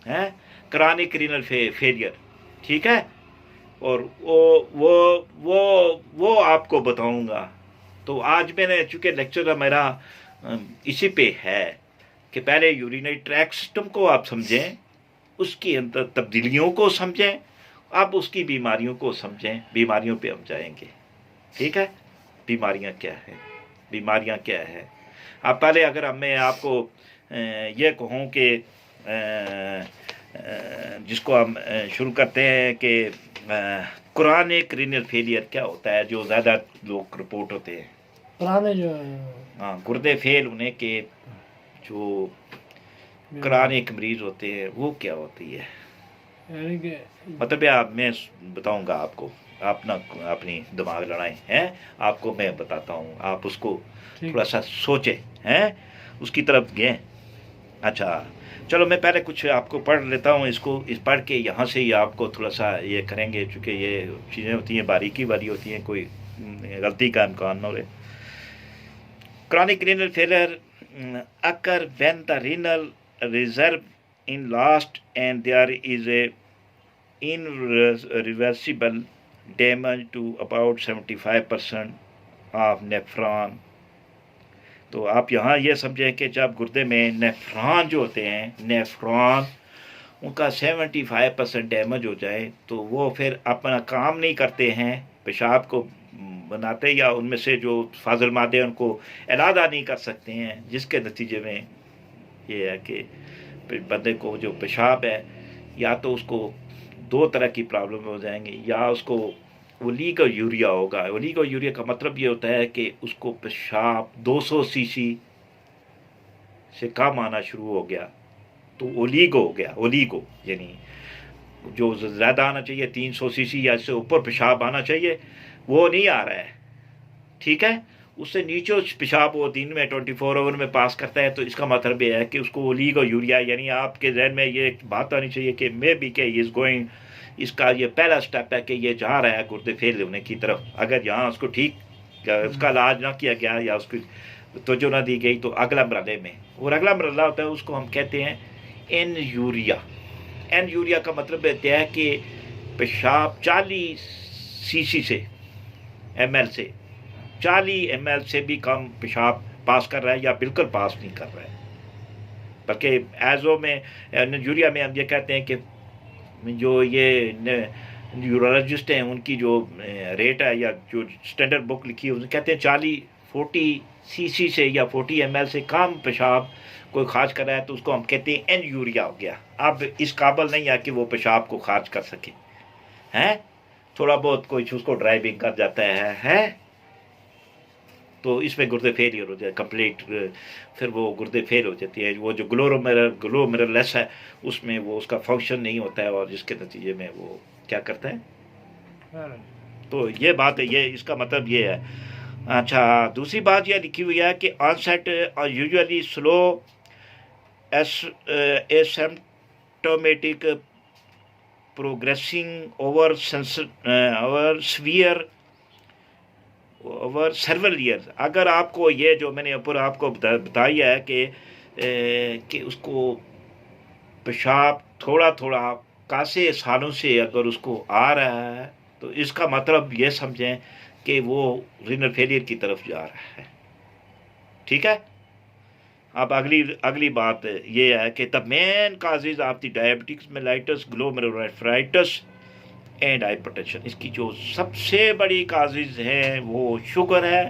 है, क्रॉनिक रीनल फेलियर, ठीक है। और वो आपको बताऊंगा। तो आज मैंने चूंकि लेक्चर मेरा इसी पे है कि पहले यूरिनरी ट्रैक सिस्टम को आप समझें, उसके अंदर तब्दीलियों को समझें, अब उसकी बीमारियों को समझें। बीमारियों पे हम जाएंगे, ठीक है। बीमारियां क्या है, बीमारियां क्या है। अब पहले अगर मैं आपको ये कहूँ कि जिसको हम शुरू करते हैं कि क्रॉनिक रीनल फेलियर क्या होता है, जो ज़्यादा लोग रिपोर्ट होते हैं पुराने जो हाँ गुर्दे फेल होने के जो क्रॉनिक मरीज होते हैं, वो क्या होती है। मतलब यार मैं बताऊंगा आपको, आप ना अपनी दिमाग लड़ाएं हैं, आपको मैं बताता हूँ, आप उसको थोड़ा सा सोचें हैं, उसकी तरफ गए। अच्छा चलो, मैं पहले कुछ आपको पढ़ लेता हूँ, इसको इस पढ़ के यहाँ से ही आपको थोड़ा सा ये करेंगे, चूँकि ये चीज़ें होती हैं बारीकी वाली होती हैं, कोई गलती का इम्कान न रहे। Chronic renal failure occur when the renal reserve is lost and there is a irreversible damage to about 75% of nephron। तो आप यहाँ ये समझें कि जब गुर्दे में नेफ्रॉन जो होते हैं, नेफ्रॉन उनका 75% डैमेज हो जाए तो वो फिर अपना काम नहीं करते हैं, पेशाब को बनाते या उनमें से जो फाजल मादे उनको इलादा नहीं कर सकते हैं, जिसके नतीजे में ये है कि बंदे को जो पेशाब है, या तो उसको दो तरह की प्रॉब्लम हो जाएंगी, या उसको ओलिगोयूरिया होगा। ओलिगोयूरिया का मतलब ये होता है कि उसको पेशाब 200 सीसी से कम आना शुरू हो गया तो ओलिगो हो गया। ओलिगो यानी जो ज़्यादा आना चाहिए 300 सीसी या इससे ऊपर पेशाब आना चाहिए, वो नहीं आ रहा है, ठीक है। उससे नीचे पेशाब वो दिन में 24 आवर में पास करता है, तो इसका मतलब ये है कि उसको ओलिगोयूरिया, यानी आपके जहन में ये बात आनी चाहिए कि मे बी के इज़ गोइंग, इसका ये पहला स्टेप है कि ये जा रहा है गुर्दे फेल होने की तरफ। अगर यहाँ उसको ठीक उसका इलाज ना किया गया या उसकी तवज्जो ना दी गई तो अगला मरहले में, और अगला मरहला होता है उसको हम कहते हैं एनयूरिया। एनयूरिया का मतलब यह है कि पेशाब 40 सीसी से ml से 40 ml से भी कम पेशाब पास कर रहा है या बिल्कुल पास नहीं कर रहा है। बल्कि एजो में एनयूरिया में हम ये कहते हैं कि जो ये न्यूरोलॉजिस्ट हैं उनकी जो रेट है या जो स्टैंडर्ड बुक लिखी है उसमें कहते हैं 40 सीसी से या 40 ml से कम पेशाब कोई खारिज कर रहा है तो उसको हम कहते हैं एनयूरिया हो गया। अब इस काबिल नहीं है कि वो पेशाब को खारिज कर सके, हैं थोड़ा बहुत कोई उसको ड्राइविंग कर जाता है तो इसमें गुर्दे फेलियर हो जाए कंप्लीट, फिर वो गुर्दे फेल हो जाती है। वो जो ग्लोमेरुलस है उसमें वो उसका फंक्शन नहीं होता है और जिसके नतीजे में वो क्या करता है। तो ये बात है, ये इसका मतलब ये है। अच्छा, दूसरी बात यह लिखी हुई है कि onset usually slow asymptomatic progressing over several years. अगर आपको ये जो मैंने ऊपर आपको बताई है कि उसको पेशाब थोड़ा थोड़ा कासे सालों से अगर उसको आ रहा है तो इसका मतलब ये समझें कि वो रीनल फेलियर की तरफ जा रहा है। ठीक है। अब अगली बात ये है कि the main causes of the diabetics mellitus, glomerulonephritis and hypertension, इसकी जो सबसे बड़ी काजेज हैं वो शुगर है,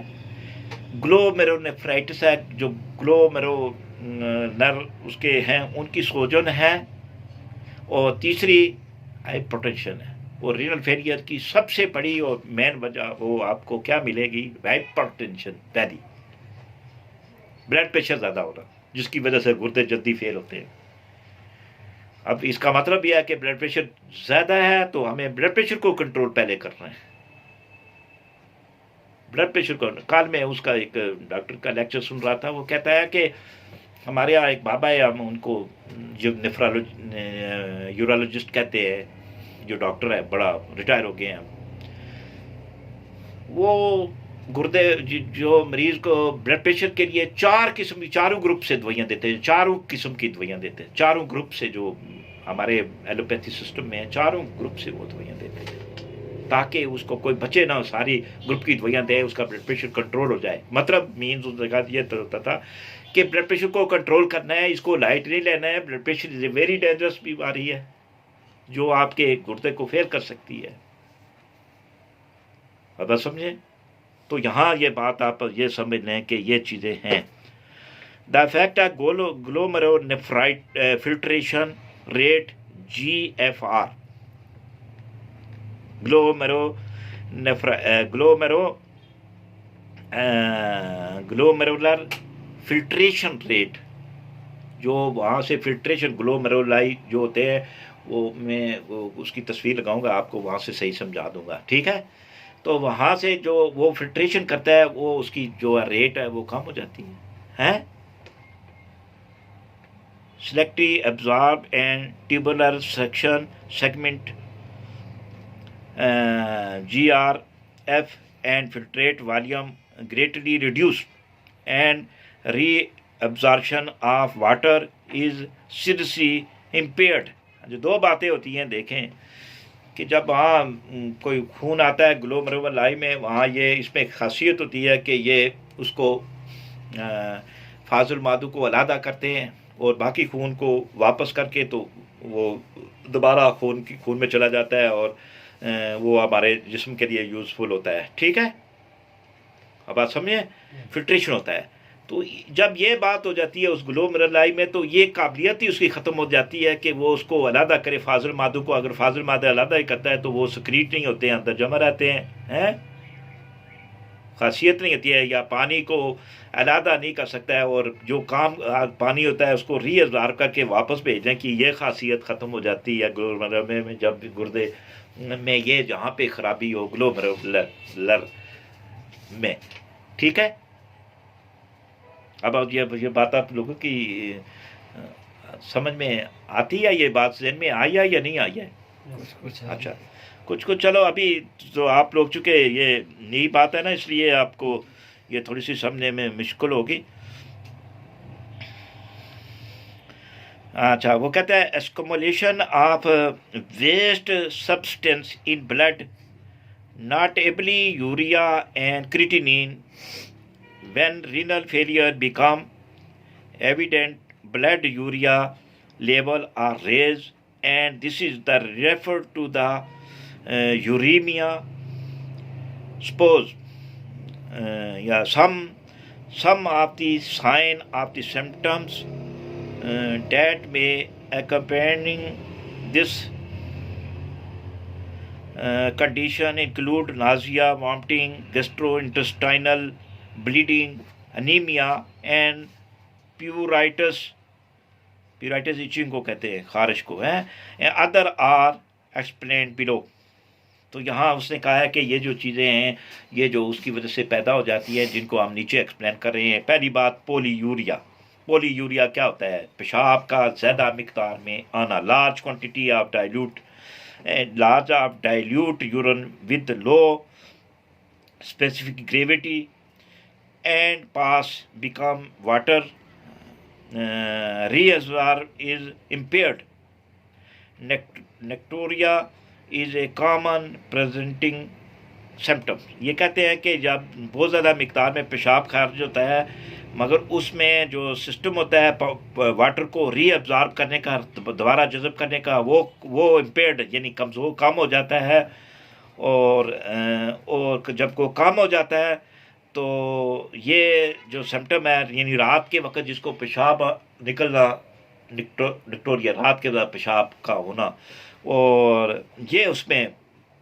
ग्लोमेरुलनेफ्राइटिस है, जो ग्लोमेरुलर उसके हैं उनकी सोजन है, और तीसरी हाइपरटेंशन है। वो रीनल फेलियर की सबसे बड़ी और मेन वजह वो आपको क्या मिलेगी, हाइपरटेंशन, पहली ब्लड प्रेशर ज़्यादा होना, जिसकी वजह से गुर्दे जल्दी फेल होते हैं। अब इसका मतलब यह है कि ब्लड प्रेशर ज़्यादा है तो हमें ब्लड प्रेशर को कंट्रोल पहले करना है। ब्लड प्रेशर को, कल मैं उसका एक डॉक्टर का लेक्चर सुन रहा था, वो कहता है कि हमारे यहाँ एक बाबा है, हम उनको जो यूरोलॉजिस्ट कहते हैं, जो डॉक्टर है, बड़ा रिटायर हो गए हैं, वो गुर्दे जो मरीज को ब्लड प्रेशर के लिए चारों ग्रुप से दवाइयाँ देते हैं, चारों किस्म की दवाइयाँ देते हैं, चारों ग्रुप से, जो हमारे एलोपैथी सिस्टम में है, चारों ग्रुप से वो दवाइयाँ देते हैं ताकि उसको कोई बचे ना, सारी ग्रुप की दवाइयाँ दे, उसका ब्लड प्रेशर कंट्रोल हो जाए। मतलब मीन्स उस जगह ये होता था कि ब्लड प्रेशर को कंट्रोल करना है, इसको लाइट नहीं लेना है। Blood pressure is a very dangerous बीमारी है जो आपके गुर्दे को फेल कर सकती है। अब आप समझें, तो यहाँ ये बात आप ये समझ लें कि ये चीज़ें हैं। The effect of glomerulonephritis filtration rate GFR, glomerular filtration rate, जो वहाँ से फिल्ट्रेशन ग्लोमेरुलाई जो होते हैं, वो उसकी तस्वीर लगाऊंगा आपको, वहाँ से सही समझा दूंगा। ठीक है। तो वहाँ से जो वो फिल्ट्रेशन करता है, वो उसकी जो रेट है वो कम हो जाती है। Selective absorb and tubular segment GRF and filtrate volume greatly reduce and reabsorption of water is seriously impaired. जो दो बातें होती हैं, देखें कि जब वहाँ कोई खून आता है ग्लोमेरुलाई में, वहाँ ये इसमें खासियत होती है कि ये उसको फाजुल मादू को अलहदा करते हैं और बाकी खून को वापस करके तो वो दोबारा खून में चला जाता है और वो हमारे जिस्म के लिए यूज़फुल होता है। ठीक है। अब आप समझे, फिल्ट्रेशन होता है। तो जब ये बात हो जाती है उस ग्लोमेरुलाई में, तो ये काबिलियत ही उसकी ख़त्म हो जाती है कि वो उसको अलहदा करे फाजुल मादू को। अगर फाजुल मादा अलहदा ही करता है तो वो सक्रीट नहीं होते हैं, अंदर जमा रहते हैं, खासियत नहीं होती है, या पानी को अलहदा नहीं कर सकता है, और जो काम पानी होता है उसको रीअब्जॉर्ब करके वापस भेजने की ये खासियत ख़त्म हो जाती है ग्लोमेरुलाई में। जब गुर्दे में ये जहाँ पे ख़राबी हो ग्लोमेरुलर में। ठीक है। अब ये बात आप लोगों की समझ में आती है, ये बात जहन में आई है या नहीं आई है? कुछ अच्छा, कुछ चलो, अभी तो आप लोग चूँकि ये नई बात है ना, इसलिए आपको ये थोड़ी सी समझने में मुश्किल होगी। अच्छा, वो कहता है accumulation of waste substance in blood, notably urea and creatinine. When renal failure become evident, blood urea level are raised, and this is the referred to the uremia. Suppose some of the sign of the symptoms that may accompany this condition include nausea, vomiting, gastrointestinal bleeding, anemia and pruritus, pruritus itching को कहते हैं, खारिश को है, अदर आर एक्सप्लेन बिलो। तो यहाँ उसने कहा है कि ये जो चीज़ें हैं ये जो उसकी वजह से पैदा हो जाती है, जिनको हम नीचे एक्सप्लेन कर रहे हैं। पहली बात पोलीयूरिया। पोलीयूरिया क्या होता है? पेशाब का ज़्यादा मिकदार में आना, large quantity of dilute urine with low specific gravity and pass become water, reservoir is impaired. Necturia is a common presenting symptom। ये कहते हैं कि जब बहुत ज़्यादा मिकदार में पेशाब खारिज होता है, मगर उसमें जो सिस्टम होता है वाटर को रीअब्जॉर्ब करने का, दोबारा जज़ब करने का, वो इम्पेयर्ड यानी कमज़ोर, कम हो जाता है। और जब को कम हो जाता है तो ये जो सिम्टम है, यानी रात के वक्त जिसको पेशाब निकलना, निक्टोरिया, रात के वक्त पेशाब का होना, और ये उसमें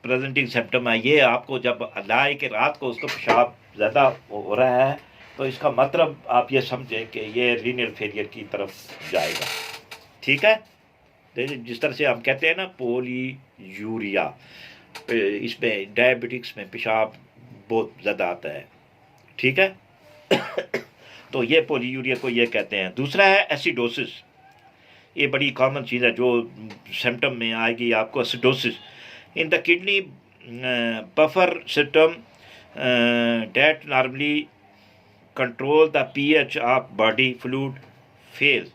प्रेजेंटिंग सिम्टम है। ये आपको जब लाए कि रात को उसको पेशाब ज़्यादा हो रहा है, तो इसका मतलब आप ये समझें कि ये रीनल फेलियर की तरफ जाएगा। ठीक है, जिस तरह से हम कहते हैं ना पोलीयूरिया, इसमें डायबिटिक्स में पेशाब बहुत ज़्यादा आता है। ठीक है तो ये पोलीयूरिया को ये कहते हैं। दूसरा है एसिडोसिस। ये बड़ी कॉमन चीज़ है जो सिम्टम में आएगी आपको, acidosis in the kidney buffer system that normally control the pH of body fluid fail,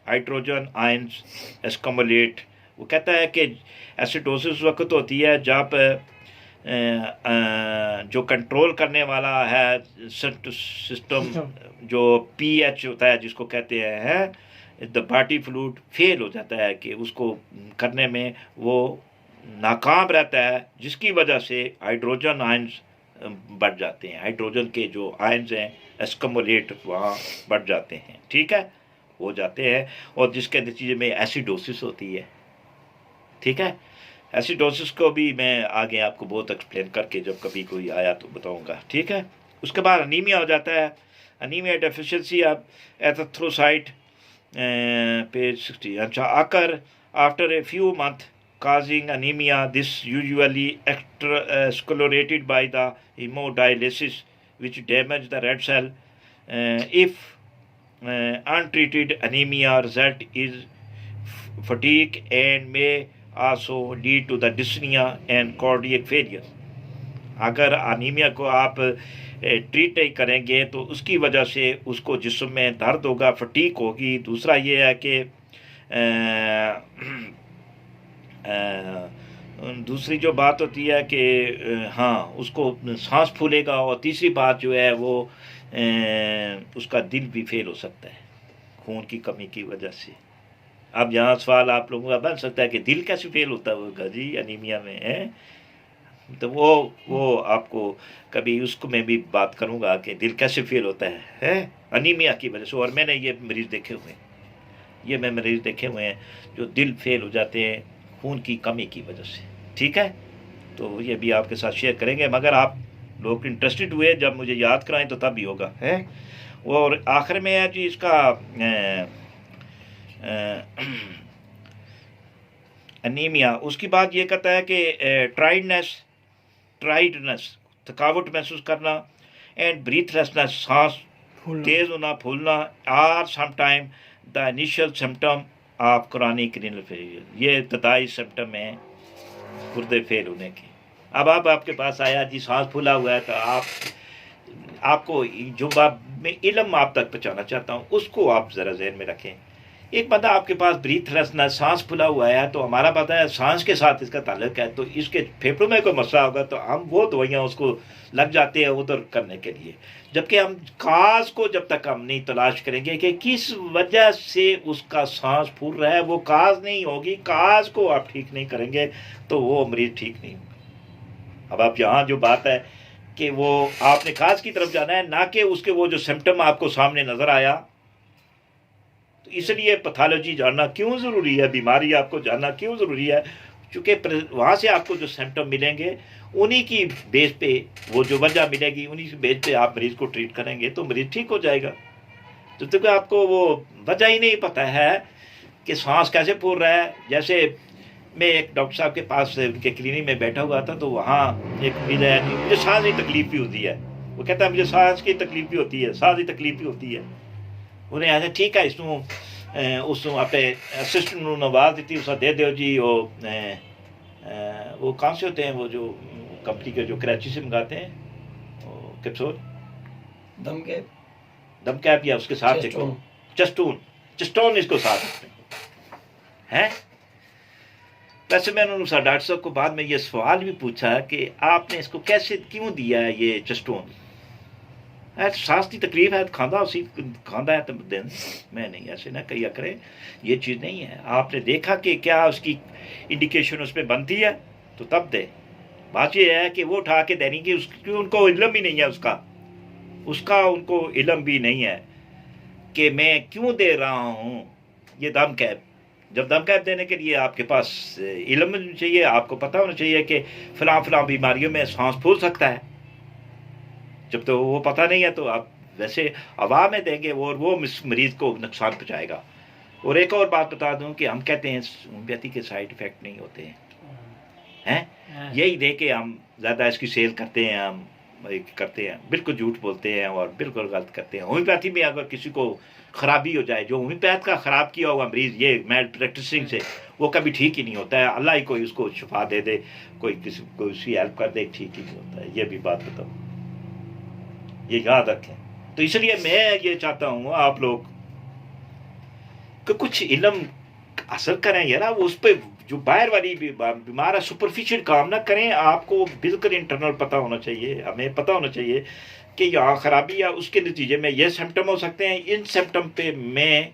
hydrogen ions accumulate. वो कहता है कि एसिडोसिस वक्त होती है जब जो कंट्रोल करने वाला है सिस्टम, जो pH होता है जिसको कहते हैं द बॉडी फ्लूइड, फेल हो जाता है, कि उसको करने में वो नाकाम रहता है, जिसकी वजह से हाइड्रोजन आयंस बढ़ जाते हैं। हाइड्रोजन के जो आयंस हैं एस्कमुलेट वहाँ बढ़ जाते हैं। ठीक है, हो जाते हैं, और जिसके नतीजे में एसिडोसिस होती है। ठीक है, एसिडोसिस को भी मैं आगे आपको बहुत एक्सप्लेन करके जब कभी कोई आया तो बताऊंगा। ठीक है, उसके बाद अनीमिया हो जाता है। Anaemia deficiency of erythrocyte, page 60। अच्छा, आकर after a few month causing anemia, this usually accelerated by the hemodialysis which damage the red cell. If untreated anemia result is fatigue and may also lead to the dyspnea and cardiac failure। अगर अनीमिया को आप ट्रीट नहीं करेंगे तो उसकी वजह से उसको जिस्म में दर्द होगा, फटीक होगी। दूसरा ये है कि दूसरी जो बात होती है कि हाँ, उसको सांस फूलेगा, और तीसरी बात जो है वो उसका दिल भी फेल हो सकता है खून की कमी की वजह से। अब यहाँ सवाल आप लोगों का बन सकता है कि दिल कैसे फेल होता होगा जी अनीमिया में, है? तो वो आपको कभी उसको मैं भी बात करूँगा कि दिल कैसे फेल होता है अनीमिया की वजह से। और मैंने ये मरीज़ देखे हुए हैं, जो दिल फेल हो जाते हैं खून की कमी की वजह से। ठीक है, तो ये भी आपके साथ शेयर करेंगे, मगर आप लोग इंटरेस्टेड हुए जब मुझे याद कराएं तो तब भी होगा, है? और आखिर में है जी इसका अनीमिया। उसकी बात ये कहता है कि ट्राइडनेस, थकावट महसूस करना, एंड ब्रीथलेसनेस, सांस तेज होना, फूलना, or sometime the initial symptom of chronic renal failure. ये इब्तदाई सिम्टम है गुर्दे फेल होने के। अब आपके पास आया जी सांस फूला हुआ है, तो आपको जो बात मैं इल्म आप तक पहुँचाना चाहता हूँ उसको आप ज़रा जहन में रखें। एक बंदा आपके पास ब्रीथलेसनेस, सांस फूला हुआ है, तो हमारा पता है सांस के साथ इसका ताल्लुक है, तो इसके फेफड़ों में कोई मसला होगा तो हम वो दवाइयाँ उसको लग जाते हैं उधर करने के लिए। जबकि हम काज को जब तक हम नहीं तलाश करेंगे कि किस वजह से उसका सांस फूल रहा है, वो काज नहीं होगी, काज को आप ठीक नहीं करेंगे तो वो मरीज ठीक नहीं होगा। अब आप यहाँ जो बात है कि वो आपने काज की तरफ जाना है, ना कि उसके वो जो सिम्टम आपको सामने नज़र आया। तो इसलिए पैथोलॉजी जानना क्यों ज़रूरी है, बीमारी आपको जानना क्यों ज़रूरी है। चूँकि वहाँ से आपको जो सिम्टम मिलेंगे उन्हीं की बेस पे, वो जो वजह मिलेगी उन्हीं की बेस पे आप मरीज़ को ट्रीट करेंगे तो मरीज़ ठीक हो जाएगा। तो क्योंकि आपको वो वजह ही नहीं पता है कि सांस कैसे फूल रहा है। जैसे मैं एक डॉक्टर साहब के पास उनके क्लिनिक में बैठा हुआ था, तो वहाँ एक मरीज है, मुझे सांस की तकलीफ भी होती है, वो कहता है मुझे सांस की तकलीफ भी होती है, सांस की तकलीफ भी होती है। उन्हें ऐसा ठीक है, इसनों उसनों अपने असिस्टेंट ਨੂੰ आवाज़ दी, उसका दे दो जी वो कहाँ से होते हैं, वो जो कंपनी के जो कराची से मंगाते हैं कैप्सूल दम कैप या उसके साथ चस्टोन इसको साथ रखते हैं। वैसे मैंने उन्होंने डॉक्टर साहब को बाद में ये सवाल भी पूछा कि आपने इसको कैसे क्यों दिया है ये चस्टोन, सांस की तकलीफ है खांदा उसी खांदा है तो दिन मैं नहीं, ऐसे ना कहिया करें, ये चीज़ नहीं है। आपने देखा कि क्या उसकी इंडिकेशन उस पर बनती है तो तब दे। बात ये है कि वो उठा के देनी कि उसकी उनको इल्म भी नहीं है, उसका उनको इल्म भी नहीं है कि मैं क्यों दे रहा हूँ ये दम कैप। जब दम कैप देने के लिए आपके पास इल्म चाहिए, आपको पता होना चाहिए कि फलां बीमारियों में सांस फूल सकता है। जब तो वो पता नहीं है तो आप वैसे हवा में देंगे और वो मरीज़ को नुकसान पहुँचाएगा। और एक और बात बता दूं कि हम कहते हैं होम्योपैथी के साइड इफ़ेक्ट नहीं होते हैं, यही दे के हम ज़्यादा इसकी सेल करते हैं, हम करते हैं, बिल्कुल झूठ बोलते हैं और बिल्कुल गलत करते हैं। होम्योपैथी में अगर किसी को ख़राबी हो जाए, जो होम्योपैथ का ख़राब किया होगा मरीज़ ये मेड प्रैक्टिसिंग से, वो कभी ठीक ही नहीं होता है। अल्लाह ही कोई उसको शिफा दे दे, कोई किसी को उसकी हेल्प कर दे, ठीक ही नहीं होता है। ये भी बात बताओ, ये याद रखें। तो इसलिए मैं ये चाहता हूँ आप लोग कि कुछ इल्म असर करें यार, उस पर जो बाहर वाली बीमार है सुपरफिशियल काम ना करें। आपको बिल्कुल इंटरनल पता होना चाहिए, हमें पता होना चाहिए कि यहाँ खराबी या उसके नतीजे में ये सिम्टम हो सकते हैं, इन सिम्टम पे मैं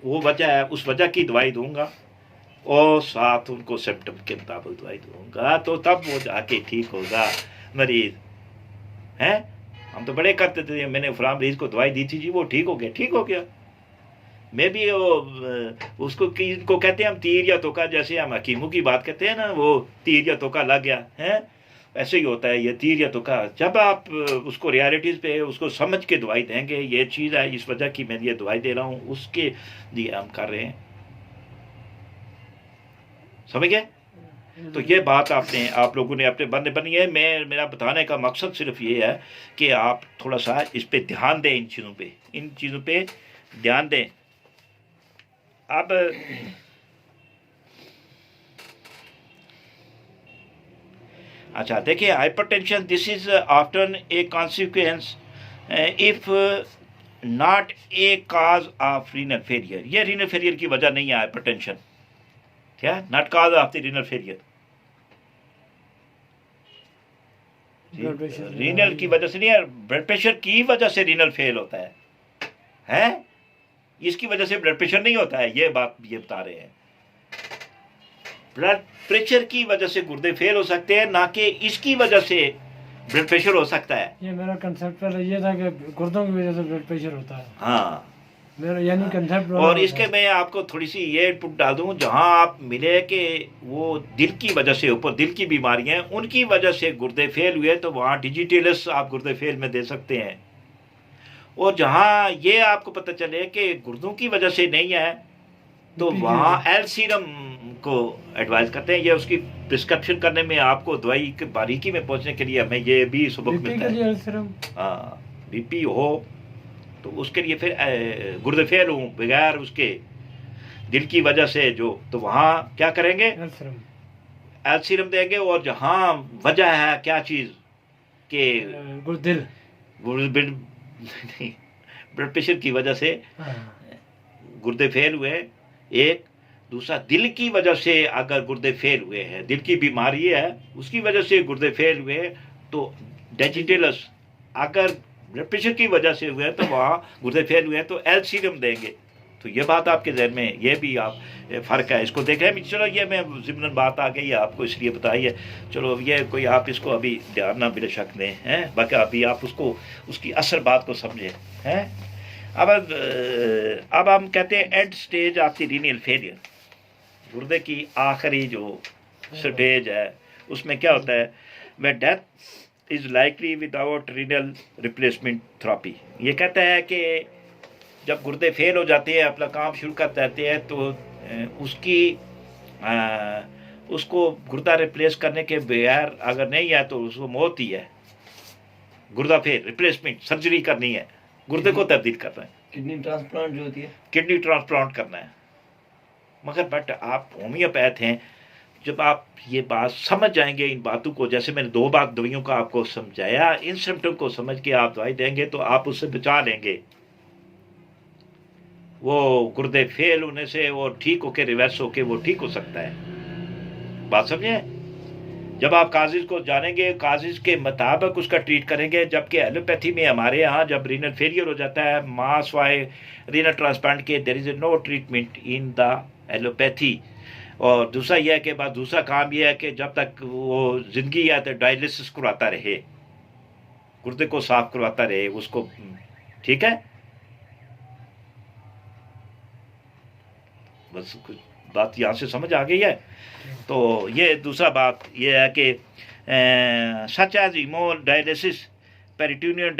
वो वजह है उस वजह की दवाई दूंगा और साथ उनको सिम्टम के मुताबिक दवाई दूंगा, तो तब वो जाके ठीक होगा मरीज। हैं हम तो बड़े करते थे, मैंने फलां मरीज को दवाई दी थी जी वो ठीक हो गया। मैं भी वो उसको को कहते हैं हम तीर या तोका, जैसे हम हकीमों की बात करते हैं ना, वो तीर या तोका लग गया है, ऐसे ही होता है ये तीर या तोका। जब आप उसको रियलिटीज़ पे उसको समझ के दवाई देंगे, ये चीज़ है इस वजह की मैं ये दवाई दे रहा हूँ, उसके लिए हम कर रहे हैं, समझ गए। तो ये बात आप लोगों ने अपने बंदे बनी है। मेरा बताने का मकसद सिर्फ ये है कि आप थोड़ा सा इस पे ध्यान दें, इन चीज़ों पे ध्यान दें। अब अच्छा देखिए, hypertension this is often A consequence if not a cause of renal failure. ये रीनल फेलियर की वजह नहीं है हाइपरटेंशन, क्या not cause of the renal failure, renal की वजह से नहीं है, ब्लड प्रेशर की वजह से रीनल फेल होता है, इसकी वजह से ब्लड प्रेशर नहीं होता है। ये बात ये बता रहे हैं, ब्लड प्रेशर की वजह से गुर्दे फेल हो सकते हैं, ना कि इसकी वजह से ब्लड प्रेशर हो सकता है। ये मेरा कंसेप्ट पहले ये था कि गुर्दों की वजह से ब्लड प्रेशर होता है। हाँ मेरा यानी कंसेप्ट। और इसके मैं आपको थोड़ी सी ये इनपुट डाल दूँ, जहाँ आप मिले कि वो दिल की वजह से, ऊपर दिल की बीमारियाँ हैं उनकी वजह से गुर्दे फेल हुए, तो वहाँ डिजिटलस आप गुर्दे फेल में दे सकते हैं। और जहाँ ये आपको पता चले कि गुर्दों की वजह से नहीं है, तो वहाँ एल सीरम को एडवाइस करते हैं। ये उसकी प्रिस्क्रिप्शन करने में आपको दवाई की बारीकी में पहुँचने के लिए हमें ये भी सबक मिलता है। हाँ बीपी हो तो उसके लिए फिर गुर्दे फेल हो बगैर उसके दिल की वजह से जो, तो वहाँ क्या करेंगे, एल सीरम देंगे। और जहाँ वजह है क्या चीज़ के ब्लड प्रेशर की वजह से गुर्दे फेल हुए, एक दूसरा दिल की वजह से अगर गुर्दे फेल हुए हैं, दिल की बीमारी है उसकी वजह से गुर्दे फेल हुए, तो डिजिटलस अगर ब्लड प्रेशर की वजह से हुए तो वहाँ गुर्दे फेल हुए हैं तो एल सीरम देंगे। तो ये बात आपके जहन में, ये भी आप फ़र्क है, इसको देख रहे हैं। चलो ये मैं ज़िम्मन बात आ गई है आपको इसलिए बताई है, चलो ये कोई आप इसको अभी ध्यान ना बेशक दें हैं, बाकी अभी आप उसको उसकी असर बात को समझें हैं। अब हम कहते हैं and stage of the renal failure, गुर्दे की आखिरी जो स्टेज है, उसमें क्या होता है, way death is likely without renal replacement therapy. ये कहता है कि जब गुर्दे फेल हो जाते हैं, अपना काम शुरू कर देते हैं, तो उसको गुर्दा रिप्लेस करने के बगैर अगर नहीं है तो उसको मौत ही है। गुर्दा फेल रिप्लेसमेंट सर्जरी करनी है, गुर्दे को तब्दील करना है, किडनी ट्रांसप्लांट जो होती है, किडनी ट्रांसप्लांट करना है। मगर बट आप होम्योपैथ हैं, जब आप ये बात समझ जाएंगे इन बातों को, जैसे मैंने 2 बार दवाइयों का आपको समझाया, इन सिम्टम को समझ के आप दवाई देंगे तो आप उससे बचा लेंगे, वो गुर्दे फेल होने से वो ठीक होके रिवर्स होके वो ठीक हो सकता है। बात समझे? जब आप काजिज को जानेंगे, काजिज के मुताबिक उसका ट्रीट करेंगे। जबकि एलोपैथी में हमारे यहाँ जब रीनल फेलियर हो जाता है, मास वाई रीनल ट्रांसप्लांट के, there is no treatment in the allopathy. और दूसरा यह है कि बस दूसरा काम यह है कि जब तक वो ज़िंदगी है तो डायलिसिस करवाता रहे, गुर्दे को साफ करवाता रहे उसको, ठीक है? बस कुछ बात यहाँ से समझ आ गई है। तो ये दूसरा बात ये है कि such as haemodialysis, peritoneal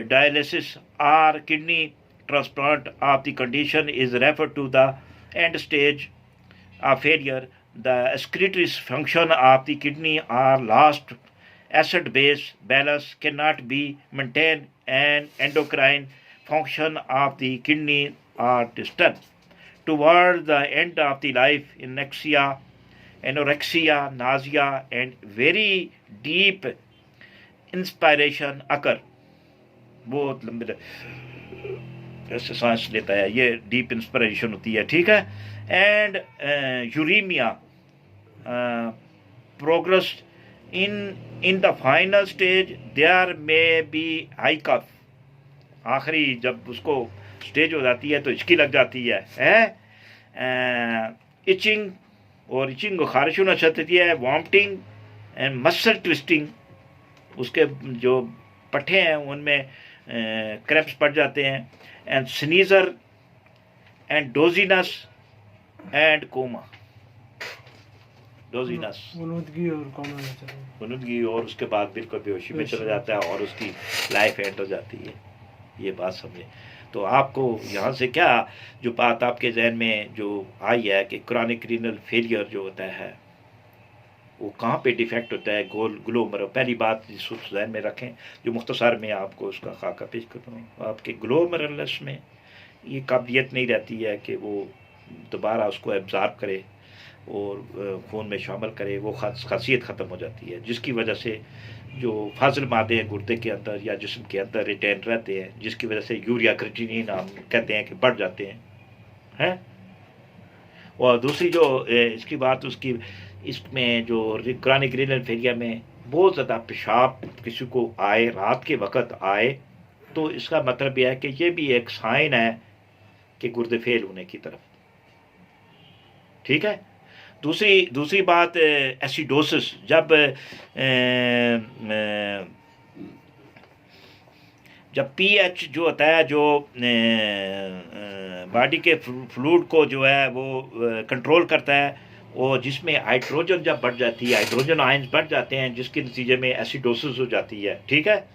dialysis और kidney transplant of the condition is referred to the end stage of failure. The excretory function of the kidney are lost, acid base balance cannot be maintained, and endocrine function of the kidney are disturbed. Toward the end of the life, anorexia, nausea, and very deep inspiration occur. बहुत लंबे ऐसे सांस लेता है, ये डीप इंस्पिरेशन होती है, ठीक है? And uremia progress in the final stage, there may be high cough. आखिरी जब उसको स्टेज हो जाती है तो हिचकी लग जाती है, इचिंग, और इचिंग को खारिश होना चाहती है, वॉमिटिंग एंड मसल ट्विस्टिंग, उसके जो पट्टे हैं उनमें क्रैम्प्स पड़ जाते हैं, एंड स्नीजर एंड डोजीनस एंड कोमा, डोजीनस बुनुदगी, और उसके बाद बिल्कुल बेहोशी में चला जाता है और उसकी लाइफ एंड हो जाती है। ये बात समझे? तो आपको यहाँ से क्या जो बात आपके जहन में जो आई है कि क्रॉनिक रीनल फेलियर जो होता है वो कहाँ पे डिफेक्ट होता है, ग्लोमर, पहली बात जिस जहन में रखें, जो मुख्तसर में आपको उसका खाका पेश करता हूँ। आपके ग्लोमरुलस में ये काबिलियत नहीं रहती है कि वो दोबारा उसको एब्जॉर्ब करे और खून में शामिल करे, वो खासियत ख़त्म हो जाती है, जिसकी वजह से जो फाजिल मादे हैं गुर्दे के अंदर या जिस्म के अंदर रिटेन रहते हैं, जिसकी वजह से यूरिया क्रिएटिनिन हम कहते हैं कि बढ़ जाते हैं। और दूसरी जो इसकी बात, उसकी इसमें जो क्रॉनिक रीनल फेलियर में बहुत ज़्यादा पेशाब किसी को आए, रात के वक्त आए, तो इसका मतलब यह है कि ये भी एक साइन है कि गुर्दे फेल होने की तरफ, ठीक है? दूसरी बात एसिडोसिस, जब पीएच जो होता है, जो बॉडी के फ्लूइड को जो है वो कंट्रोल करता है, और जिसमें हाइड्रोजन जब बढ़ जाती है, हाइड्रोजन आयंस बढ़ जाते हैं, जिसके नतीजे में एसिडोसिस हो जाती है, ठीक है?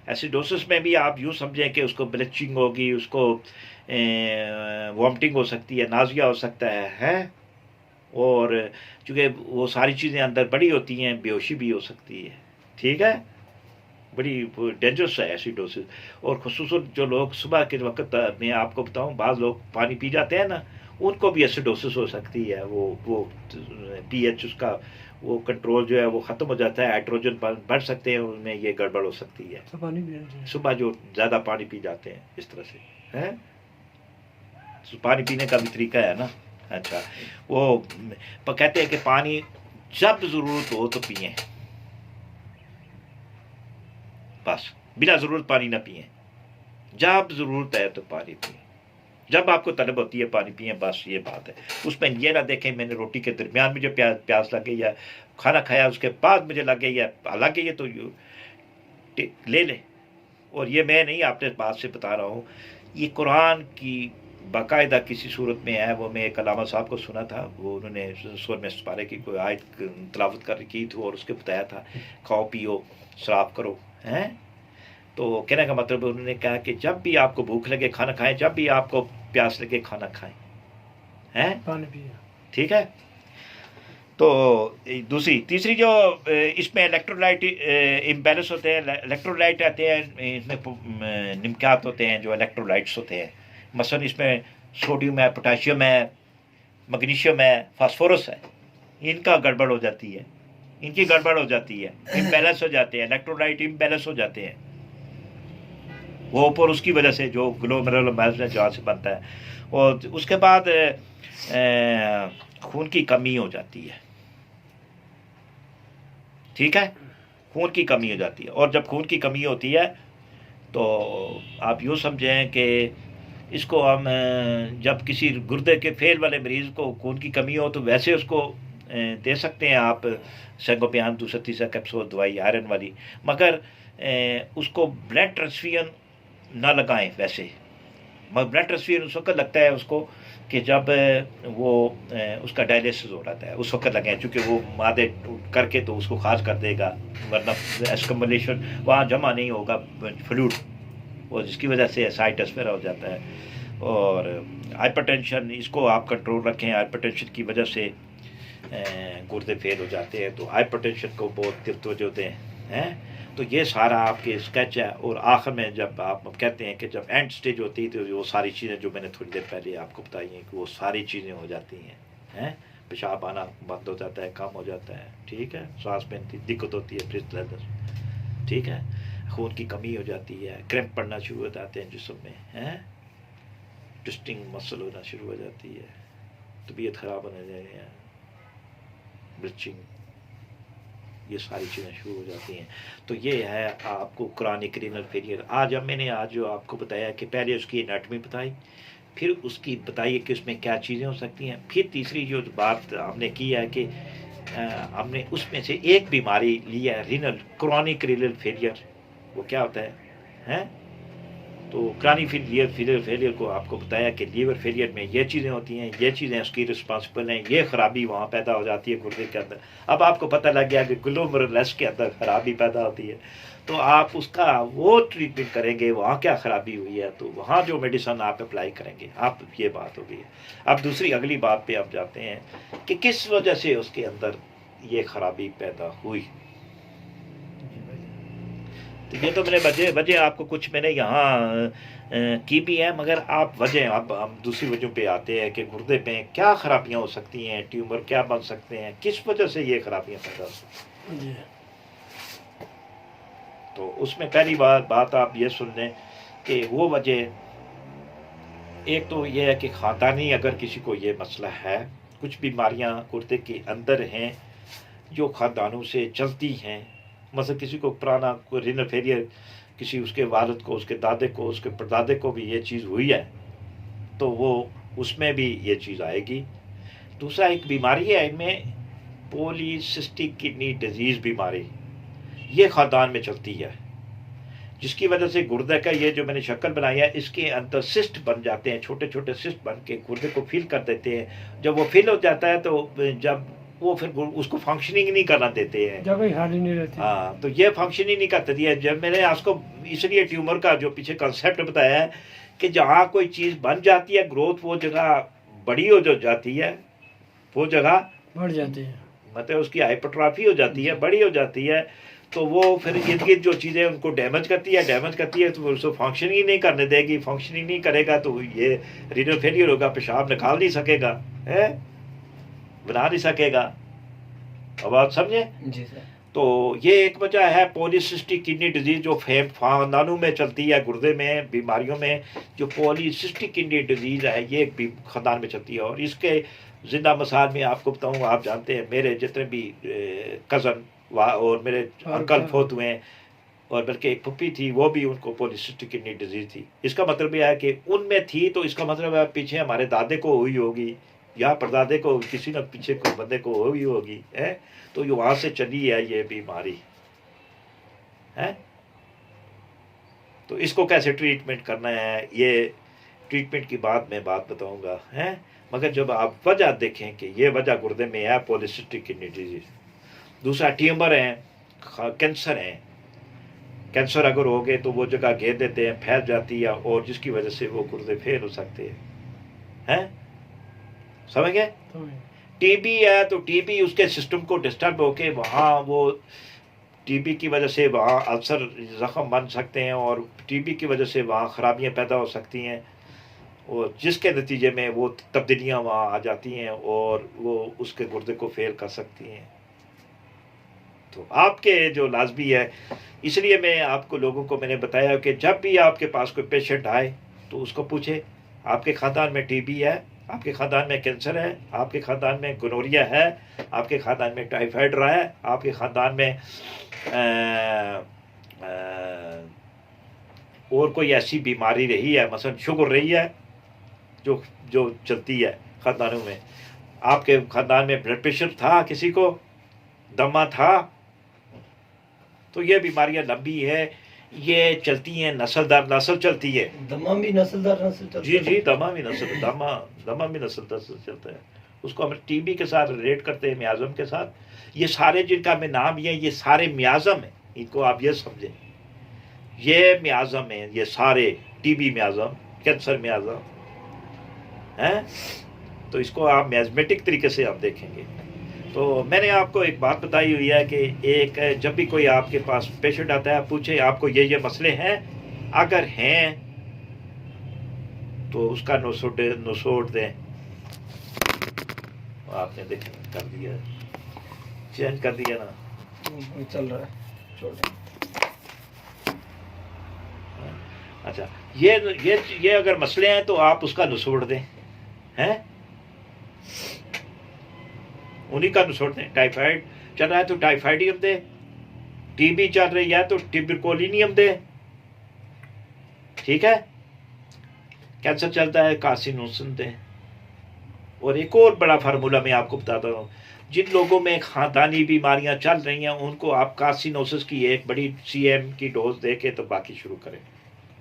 एसिडोसिस में भी आप यूँ समझें कि उसको ब्लीचिंग होगी, उसको वॉमिटिंग हो सकती है, नाजिया हो सकता है, और चूँकि वो सारी चीज़ें अंदर बड़ी होती हैं, बेहोशी भी हो सकती है, ठीक है? बड़ी डेंजरस है एसिडोसिस। और खुसूसन जो लोग सुबह के वक्त, मैं आपको बताऊं, बाज़ लोग पानी पी जाते हैं ना, उनको भी एसिडोसिस हो सकती है। वो पीएच उसका वो कंट्रोल जो है वो ख़त्म हो जाता है, हाइड्रोजन बढ़ सकते हैं, उनमें ये गड़बड़ हो सकती है। सुबह जो ज़्यादा पानी पी जाते हैं इस तरह से, हैं? तो पानी पीने का भी तरीका है ना। अच्छा, वो कहते हैं कि पानी जब ज़रूरत हो तो पिएं, बस बिना ज़रूरत पानी ना पिएं, जब ज़रूरत है तो पानी पिएं, जब आपको तलब होती है पानी पिएं, बस ये बात है। उसमें ये ना देखें मैंने रोटी के दरमियान मुझे प्यास लग गई, या खाना खाया उसके बाद मुझे लग गई है, हालांकि ये तो ले लें। और ये मैं नहीं आपने बात से बता रहा हूँ, ये कुरान की बाकायदा किसी सूरत में है। वो मैं एक अलामा साहब को सुना था, वो उन्होंने सूरह में सपारे की कोई आयत तलावत कर की थी और उसके बताया था खाओ पियो शराब करो, हैं। तो कहने का मतलब उन्होंने कहा कि जब भी आपको भूख लगे खाना खाएं, जब भी आपको प्यास लगे खाना खाएं, हैं, पानी पिए। ठीक है। तो तीसरी जो इसमें इलेक्ट्रोलाइट इम्बैलेंस होते हैं, इलेक्ट्रोलाइट आते हैं इसमें, निमकात होते हैं जो इलेक्ट्रोलाइट्स होते हैं। मसलन इसमें सोडियम है, पोटाशियम है, मैग्नीशियम है, फास्फोरस है, इनका गड़बड़ हो जाती है, इनकी गड़बड़ हो जाती है, इम्बैलेंस हो जाते हैं, इलेक्ट्रोलाइट इम्बैलेंस हो जाते हैं। वो ऊपर उसकी वजह से जो ग्लोमेरुलर बैलेंस जहाँ से बनता है। और उसके बाद खून की कमी हो जाती है, ठीक है, खून की कमी हो जाती है। और जब खून की कमी होती है तो आप यूँ समझें कि इसको हम जब किसी गुर्दे के फेल वाले मरीज़ को खून की कमी हो तो वैसे उसको दे सकते हैं आप सेंगोपियान दूसरा तीसरा कैप्सूल दवाई आयरन वाली, मगर उसको ब्लड ट्रांसफ्यूजन ना लगाएं। वैसे ब्लड ट्रांसफ्यूजन उस वक्त लगता है उसको कि जब वो उसका डायलिसिस हो रहा है उस वक्त लगे, चूँकि वो मादे करके तो उसको खास कर देगा, वरना एस्कम्बलेशन वहाँ जमा नहीं होगा फ्लूइड, और जिसकी वजह से साइटोस्फेरा हो जाता है। और हाइपरटेंशन, इसको आप कंट्रोल रखें। हाइपरटेंशन की वजह से गुर्दे फेल हो जाते हैं, तो हाइपरटेंशन को बहुत तवज्जो दें, हैं। तो ये सारा आपके स्केच है। और आखिर में जब आप कहते हैं कि जब एंड स्टेज होती है तो वो सारी चीज़ें जो मैंने थोड़ी देर पहले आपको बताई हैं कि वो सारी चीज़ें हो जाती हैं, हैं। पेशाब आना बंद हो जाता है, कम हो जाता है, ठीक है, सांस में दिक्कत होती है, ब्रीथ, ठीक है, खून की कमी हो जाती है, क्रैम्प पड़ना शुरू हो जाते हैं जिस्म में, हैं, ट्विस्टिंग मसल होना शुरू हो जाती है, तबीयत ख़राब होने लगे हैं, ब्लीचिंग, ये सारी चीज़ें शुरू हो जाती हैं। तो ये है आपको क्रॉनिक रीनल फेलियर। मैंने आज जो आपको बताया कि पहले उसकी एनाटॉमी बताई, फिर उसकी बताइए कि उसमें क्या चीज़ें हो सकती हैं, फिर तीसरी जो बात हमने की है कि हमने उसमें से एक बीमारी ली है रीनल क्रॉनिक रीनल फेलियर। वो क्या होता है, हैं। तो क्रॉनिक फेलियर को आपको बताया कि लीवर फेलियर में ये चीज़ें होती हैं, ये चीज़ें उसकी रिस्पॉन्सिबल हैं, ये खराबी वहाँ पैदा हो जाती है गुर्दे के अंदर। अब आपको पता लग गया कि ग्लोमेरुलस के अंदर खराबी पैदा होती है, तो आप उसका वो ट्रीटमेंट करेंगे, वहाँ क्या खराबी हुई है तो वहाँ जो मेडिसिन आप अप्लाई करेंगे। आप ये बात होगी। अब दूसरी अगली बात पे आप जाते हैं कि किस वजह से उसके अंदर ये खराबी पैदा हुई। तो ये तो मैंने वजह आपको कुछ मैंने यहाँ की भी है, मगर आप वजह अब हम दूसरी वजह पे आते हैं कि गुर्दे पे क्या खराबियाँ हो सकती हैं, ट्यूमर क्या बन सकते हैं, किस वजह से ये खराबियाँ पैदा हो सकती हैं। तो उसमें पहली बात आप ये सुन लें कि वो वजह एक तो ये है कि ख़ानदानी अगर किसी को ये मसला है, कुछ बीमारियाँ गुर्दे के अंदर हैं जो ख़ानदानों से चलती हैं। मतलब किसी को पुराना कोई रीनल फेलियर, किसी उसके वालिद को, उसके दादे को, उसके परदादे को भी ये चीज़ हुई है तो वो उसमें भी ये चीज़ आएगी। दूसरा एक बीमारी है इनमें पॉलीसिस्टिक किडनी डिजीज़ बीमारी, ये ख़ानदान में चलती है, जिसकी वजह से गुर्दे का ये जो मैंने शक्ल बनाई है इसके अंदर सिस्ट बन जाते हैं, छोटे छोटे सिस्ट बन के गुर्दे को फिल कर देते हैं। जब वो फिल हो जाता है तो जब वो फिर उसको फंक्शनिंग नहीं करना देते हैं, जगह खाली नहीं रहती। हाँ, तो ये फंक्शनिंग नहीं करती है। जब मैंने आपको इसलिए ट्यूमर का जो पीछे कंसेप्ट बताया है कि जहाँ कोई चीज़ बन जाती है ग्रोथ, वो जगह बड़ी हो जाती है, वो जगह बढ़ जाती है, मतलब उसकी हाइपरट्रॉफी हो जाती है, बड़ी हो जाती है, तो वो फिर इर्द गिर्द जो चीज़ें उनको डैमेज करती है तो उसको फंक्शनिंग ही नहीं करने देगी। फंक्शनिंग नहीं करेगा तो ये रीनल फेलियर होगा, पेशाब निकाल नहीं सकेगा, है, बना नहीं सकेगा। अब आप समझे जी सर। तो ये एक वजह है पॉलीसिस्टिक किडनी डिजीज जो खानदानों में चलती है, गुर्दे में बीमारियों में जो पॉलीसिस्टिक किडनी डिजीज है ये भी खानदान में चलती है। और इसके जिंदा मिसाल में आपको बताऊँ, आप जानते हैं मेरे जितने भी कज़न और मेरे अंकल फोत हुए हैं, और बल्कि एक पुप्पी थी वो भी उनको पॉलीसिस्टिक किडनी डिजीज थी। इसका मतलब यह है कि उनमें थी, तो इसका मतलब है पीछे हमारे दादे को हुई होगी या परदादे को, किसी न पीछे को बंदे को हुई होगी, है, तो ये वहाँ से चली है ये बीमारी, है। तो इसको कैसे ट्रीटमेंट करना है, ये ट्रीटमेंट की बात मैं बात बताऊंगा हैं, मगर जब आप वजह देखें कि ये वजह गुर्दे में है, पॉलीसिस्टिक किडनी डिजीज, दूसरा ट्यूमर है, कैंसर है, कैंसर अगर हो गए तो वो जगह घेर देते हैं, फैल जाती है, और जिसकी वजह से वो गुर्दे फेल हो सकते हैं। समझ गए? टीबी है तो टीबी उसके सिस्टम को डिस्टर्ब होके वहाँ वो टीबी की वजह से वहाँ अल्सर ज़ख़म बन सकते हैं, और टीबी की वजह से वहाँ ख़राबियाँ पैदा हो सकती हैं, और जिसके नतीजे में वो तब्दीलियाँ वहाँ आ जाती हैं और वो उसके गुर्दे को फेल कर सकती हैं। तो आपके जो लाजमी है, इसलिए मैं आपको लोगों को मैंने बताया कि जब भी आपके पास कोई पेशेंट आए तो उसको पूछे आपके ख़ानदान में टीबी है, आपके ख़ानदान में कैंसर है, आपके ख़ानदान में गोनोरिया है, आपके ख़ानदान में टाइफाइड रहा है, आपके ख़ानदान में और कोई ऐसी बीमारी रही है, मसलन शुगर रही है जो जो चलती है ख़ानदानों में, आपके ख़ानदान में ब्लड प्रेशर था, किसी को दमा था, तो ये बीमारियां लंबी है, ये चलती हैं, नस्ल दर नस्ल चलती है। दमा भी नस्ल दर नस्ल चलता है। जी जी, दमा भी नस्ल चलता है। उसको हम टीबी के साथ रिलेट करते हैं, मियाज़म के साथ। ये सारे जिनका मैं नाम ये सारे मियाज़म हैं, इनको आप ये समझें, ये मियाज़म है, ये सारे टीबी मियाज़म, कैंसर मियाज़म हैं। तो इसको आप मैथमेटिक तरीके से आप देखेंगे। तो मैंने आपको एक बात बताई हुई है कि एक जब भी कोई आपके पास पेशेंट आता है, पूछे आपको ये मसले हैं, अगर हैं तो उसका नसोड़ दें। आपने देख कर दिया, चेंज कर दिया ना, चल रहा है, छोड़। अच्छा, ये अगर मसले हैं तो आप उसका नसोड़ दें, हैं, उन्हीं का नसोड़ दें। टाइफाइड चल रहा है तो टाइफाइडियम दे, टीबी चल रही है तो ट्यूबरकुलिनियम दे, ठीक है। कैंसर चलता है, कार्सिनोसिन दे। और एक और बड़ा फार्मूला मैं आपको बताता हूँ, जिन लोगों में खानदानी बीमारियां चल रही हैं उनको आप कार्सिनोसिस की एक बड़ी CM की डोज दे के तो बाकी शुरू करें।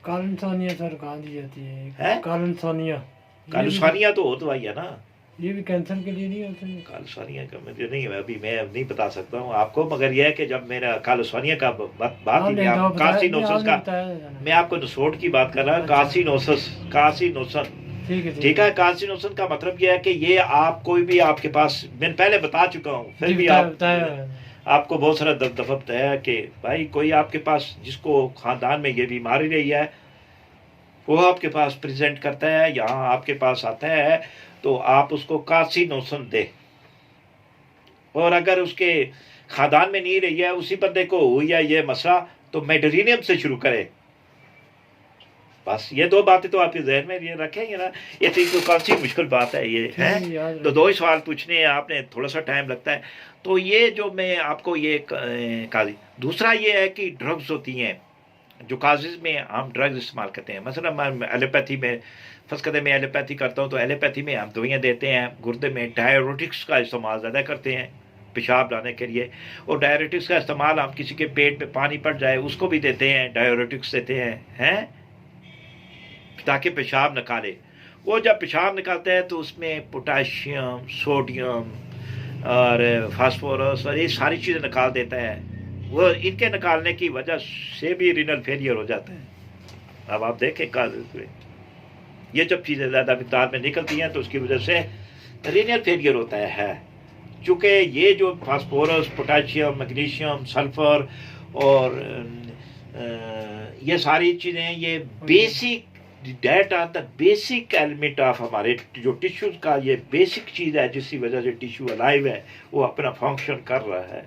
कालनसानिया सर कहाँ दी जाती है? कालनसानिया तो हो दवाई है ना, ये भी कैंसर के लिए नहीं होता है। कालसानिया का मुझे नहीं, अभी मैं नहीं बता सकता हूँ आपको, मगर यह है कि जब मेरा कालसानिया का बात कार्सिनोसिस का, मैं आपको नसोड़ की बात कर रहा हूँ। कार्सिनोसिन, ठीक है। कार्सिनोसिन का मतलब यह है कि ये आप कोई भी आपके पास, मैंने पहले बता चुका हूँ, फिर भी आपको बहुत सारा दफा बताया कि भाई कोई आपके पास जिसको खानदान में ये बीमारी रही है, वो आपके पास प्रेजेंट करता है, यहाँ आपके पास आता है, तो आप उसको कार्सिनोसिन दे। और अगर उसके खानदान में नहीं रही है, उसी बंदे को हुई है ये मसला, तो मेडिटेरेनियम से शुरू करें। बस ये दो बातें तो आपके जहन में ये रखेंगे ना। ये तो कौन सी मुश्किल बात है ये, है? तो दो ही सवाल पूछने हैं आपने, थोड़ा सा टाइम लगता है। तो ये जो मैं आपको ये काजी, दूसरा ये है कि ड्रग्स होती हैं जो काजेज में हम ड्रग्स इस्तेमाल करते हैं। मसलन एलोपैथी में, फर्स्ट कहते मैं एलोपैथी करता हूँ, तो एलोपैथी में हम दवाइयाँ देते हैं, गुर्दे में डायरेटिक्स का इस्तेमाल ज़्यादा करते हैं पेशाब लाने के लिए। और डायरेटिक्स का इस्तेमाल हम किसी के पेट में पानी पड़ जाए उसको भी देते हैं, डायरेटिक्स देते हैं ताकि पेशाब निकाले। वो जब पेशाब निकालते हैं तो उसमें पोटाशियम, सोडियम और फास्फोरस और ये सारी चीज़ें निकाल देता है। वो इनके निकालने की वजह से भी रीनल फेलियर हो जाता है। अब आप देखें ये जब चीज़ें ज़्यादा मिकदार में निकलती हैं तो उसकी वजह से रीनल फेलियर होता है। चूँकि ये जो फास्फोरस, पोटाशियम, मैग्नीशियम, सल्फर और ये सारी चीज़ें, ये basic that are the basic element of हमारे जो टिश्यूज़ का ये बेसिक चीज़ है जिसकी वजह से टिश्यू अलाइव है, वो अपना फंक्शन कर रहा है।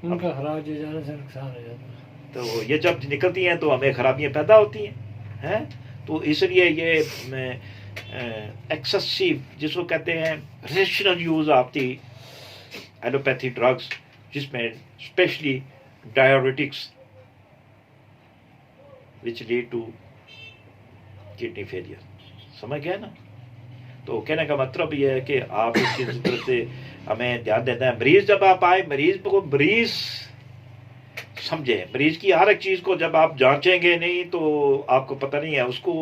उनका खराब हो जाने से नुकसान हो जाता है। तो ये जब निकलती हैं तो हमें खराबियाँ पैदा होती हैं। तो इसलिए ये एक्सेसिव जिसको कहते हैं rational use of the allopathy drugs, जिसमें specially diuretics which lead to kidney failure. समझ गया ना? तो कहने का मतलब ये है कि आप इस चीज़ से हमें ध्यान देना है। मरीज़ जब आप आए, मरीज़ समझे, मरीज़ की हर एक चीज़ को जब आप जांचेंगे नहीं तो आपको पता नहीं है, उसको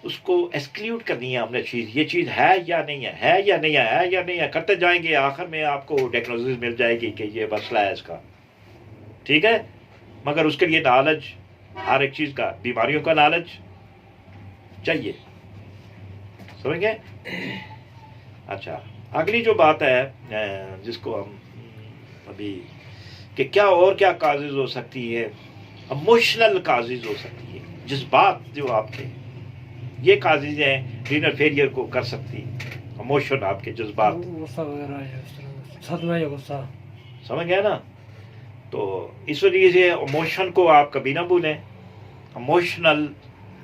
उसको एक्सक्लूड करनी है हमने चीज़, ये चीज़ है या नहीं है, है या नहीं है, है या नहीं है, करते जाएंगे, आखिर में आपको डायग्नोसिस मिल जाएगी कि ये मसला है इसका, ठीक है। मगर उसके लिए नॉलेज, हर एक चीज़ का, बीमारियों का नॉलेज चाहिए, समझ गए। अच्छा, अगली जो बात है जिसको हम अभी, कि क्या और क्या काजेज हो सकती है, इमोशनल काजेज हो सकती है, जज्बात जो आपके, ये काजेज हैं रीनल फेलियर को कर सकती है, इमोशन आपके जज्बात, गुस्सा वगैरह है, इस तरह से सदमा या गुस्सा, समझ गया ना। तो इस वजह से इमोशन को आप कभी ना भूलें, इमोशनल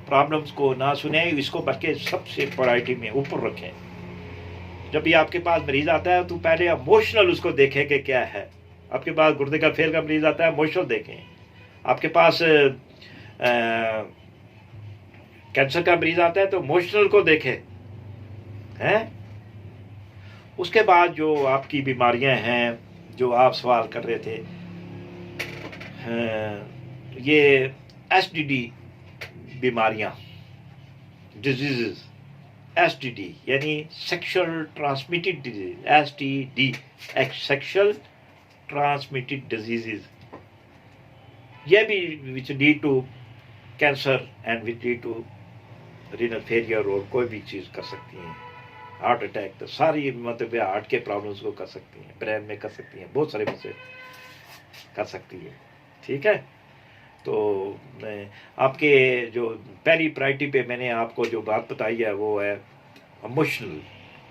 प्रॉब्लम्स को ना सुने, इसको बल्कि सबसे प्रायोरिटी में ऊपर रखें। जब भी आपके पास मरीज आता है तो पहले इमोशनल उसको देखें कि क्या है। आपके पास गुर्दे का फेल का मरीज आता है, इमोशनल देखें। आपके पास कैंसर का मरीज आता है तो इमोशनल को देखें, हैं। उसके बाद जो आपकी बीमारियां हैं, जो आप सवाल कर रहे थे, ये एसटीडी बीमारियां, डिजीजेस, एसटीडी यानी sexual transmitted disease, STD sexual transmitted diseases, ये भी which lead to cancer and which lead to renal failure, और कोई भी चीज़ कर सकती हैं, हार्ट अटैक, तो सारी मतलब हार्ट के प्रॉब्लम्स को कर सकती हैं, ब्रेन में कर सकती हैं, बहुत सारे मसले कर सकती है, ठीक है। तो मैं आपके जो पहली प्रायोरिटी पे मैंने आपको जो बात बताई है वो है इमोशनल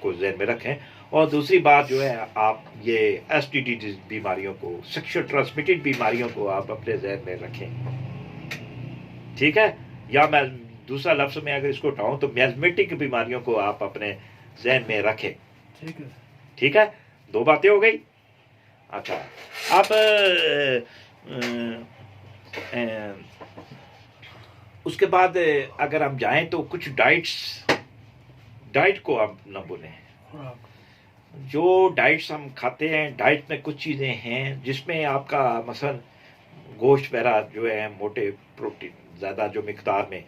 को जहन में रखें, और दूसरी बात जो है आप ये एसटीडी बीमारियों को, सेक्सुअल ट्रांसमिटेड बीमारियों को आप अपने जहन में रखें, ठीक है। या मैं दूसरा लफ्ज़ में अगर इसको उठाऊँ तो मैज़मेटिक बीमारियों को आप अपने जहन में रखें, ठीक है, ठीक है। दो बातें हो गई। अच्छा, आप उसके बाद अगर हम जाएं तो कुछ डाइट को आप न भूलें। जो डाइट्स हम खाते हैं, डाइट में कुछ चीज़ें हैं जिसमें आपका मसलन गोश्त वगैरह जो है, मोटे प्रोटीन ज़्यादा जो मिकदार में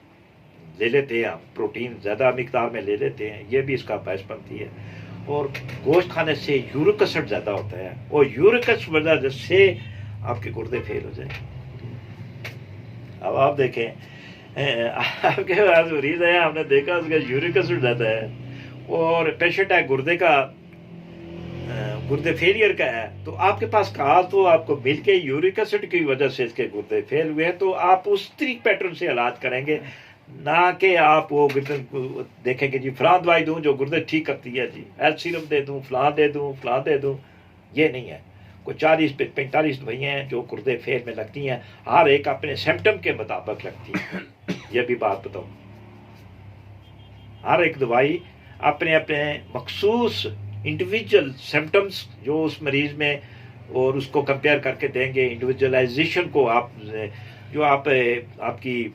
ले लेते हैं हम, प्रोटीन ज़्यादा मिकदार में ले लेते हैं, ये भी इसका बायस बनती है। और गोश्त खाने से यूरिक एसिड ज़्यादा होता है, और यूरिक एसिड वजह से आपके गुर्दे फेल हो जाए। अब आप देखें, आपके पास मरीज है, आपने देखा उसका यूरिक एसिड ज़्यादा है, और पेशेंट है गुर्दे का, गुर्दे फेलियर का है, तो आपके पास कहा तो आपको मिल के यूरिक एसिड की वजह से इसके गुर्दे फेल हुए हैं, तो आप उस तरीके पैटर्न से इलाज करेंगे, ना कि आप वो देखेंगे जी फलां दवाई दूं जो गुर्दे ठीक करती है, जी एल सीरम दे दूं, फलां दे दूं, फलां दे दूं। ये नहीं है। कोई 40-45 दवाइयाँ हैं जो गुर्दे फेल में लगती हैं, हर एक अपने सिम्टम के मुताबिक लगती है। ये भी बात बताऊँ, हर एक दवाई अपने अपने मखसूस इंडिविजुअल सिम्टम्स जो उस मरीज में, और उसको कंपेयर करके देंगे। इंडिविजुअलाइजेशन को आप जो आपकी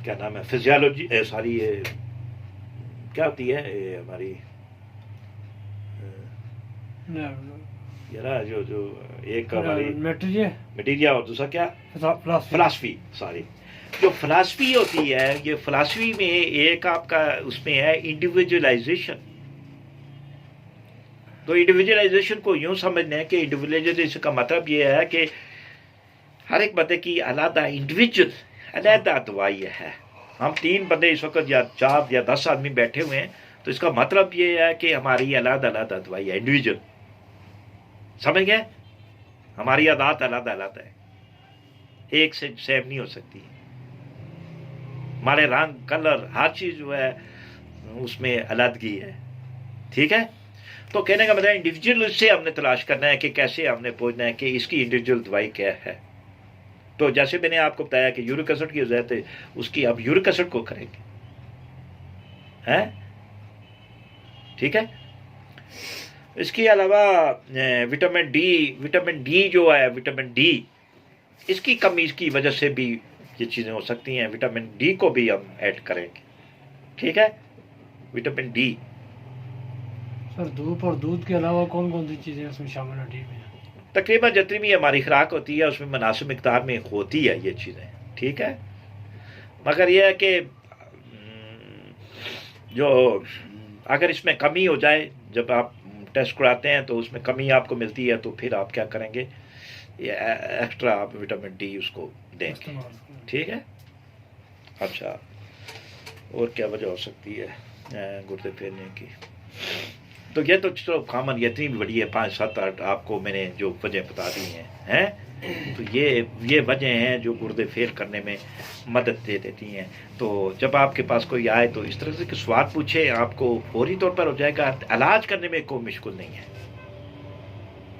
क्या नाम है, फिजियोलॉजी, सारी क्या होती है हमारी यार, जो एक हमारी मटीरिया और दूसरा क्या, फिलॉसफी, सॉरी, जो फिलॉसफी होती है, ये फिलॉसफी में एक आपका उसमें है इंडिविजुअलाइजेशन। तो इंडिविजुअलाइजेशन को यूं समझना है कि इंडिविजुअलाइजेशन का मतलब ये है कि हर एक बंदे की अलग इंडिविजुअल अलग दवाई है। हम 3 बंदे इस वक्त या 4 या 10 आदमी बैठे हुए हैं, तो इसका मतलब ये है कि हमारी अलग अलग दवाई है, इंडिविजुअल, समझ गए। हमारी आदत अलग अलग है, एक से सेम नहीं हो सकती। हमारे रंग, कलर, हर चीज़ जो है उसमें अलगगी है, ठीक है। तो कहने का मतलब इंडिविजुअल से हमने तलाश करना है कि कैसे हमने पूछना है कि इसकी इंडिविजुअल दवाई क्या है। तो जैसे मैंने आपको बताया कि यूरिक एसिड की वजह से उसकी अब यूरिक एसिड को करेंगे, हैं, ठीक है। इसके अलावा विटामिन डी जो है, विटामिन डी, इसकी कमी की वजह से भी ये चीज़ें हो सकती हैं। विटामिन डी को भी हम ऐड करेंगे, ठीक है, विटामिन डी। सर धूप और दूध के अलावा कौन कौन सी चीज़ें उसमें शामिल है डी में? तकरीबन जितनी भी हमारी खुराक होती है उसमें मुनासिब मिकदार में होती है ये चीज़ें, ठीक है। मगर यह है कि जो अगर इसमें कमी हो जाए, जब आप टेस्ट कराते हैं तो उसमें कमी आपको मिलती है, तो फिर आप क्या करेंगे, ये एक्स्ट्रा आप विटामिन डी उसको देंगे, ठीक है। अच्छा, और क्या वजह हो सकती है गुर्दे फैलने की? तो ये तो चलो कॉमन, ये इतनी बड़ी है, 5, 7, 8 आपको मैंने जो वजह बता दी हैं। तो ये वजह हैं जो गुर्दे फेल करने में मदद दे देती हैं। तो जब आपके पास कोई आए तो इस तरह से कि सवाल पूछे, आपको फौरी तौर पर हो जाएगा। इलाज करने में कोई मुश्किल नहीं है।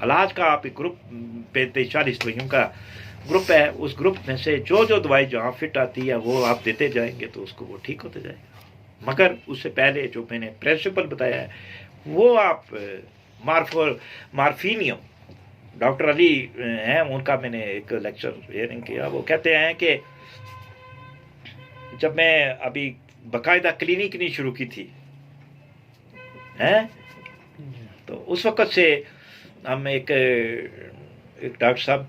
इलाज का आप एक ग्रुप 35-40 दवाइयों का ग्रुप है, उस ग्रुप में से जो दवाई जहाँ फिट आती है वो आप देते जाएंगे तो उसको वो ठीक होते जाएगा। मगर उससे पहले जो मैंने प्रिंसिपल बताया है वो आप मार्फिनियम, डॉक्टर अली हैं, उनका मैंने एक लेक्चर हियरिंग किया। वो कहते हैं कि जब मैं अभी बाकायदा क्लिनिक नहीं शुरू की थी हैं, तो उस वक़्त से हम एक डॉक्टर साहब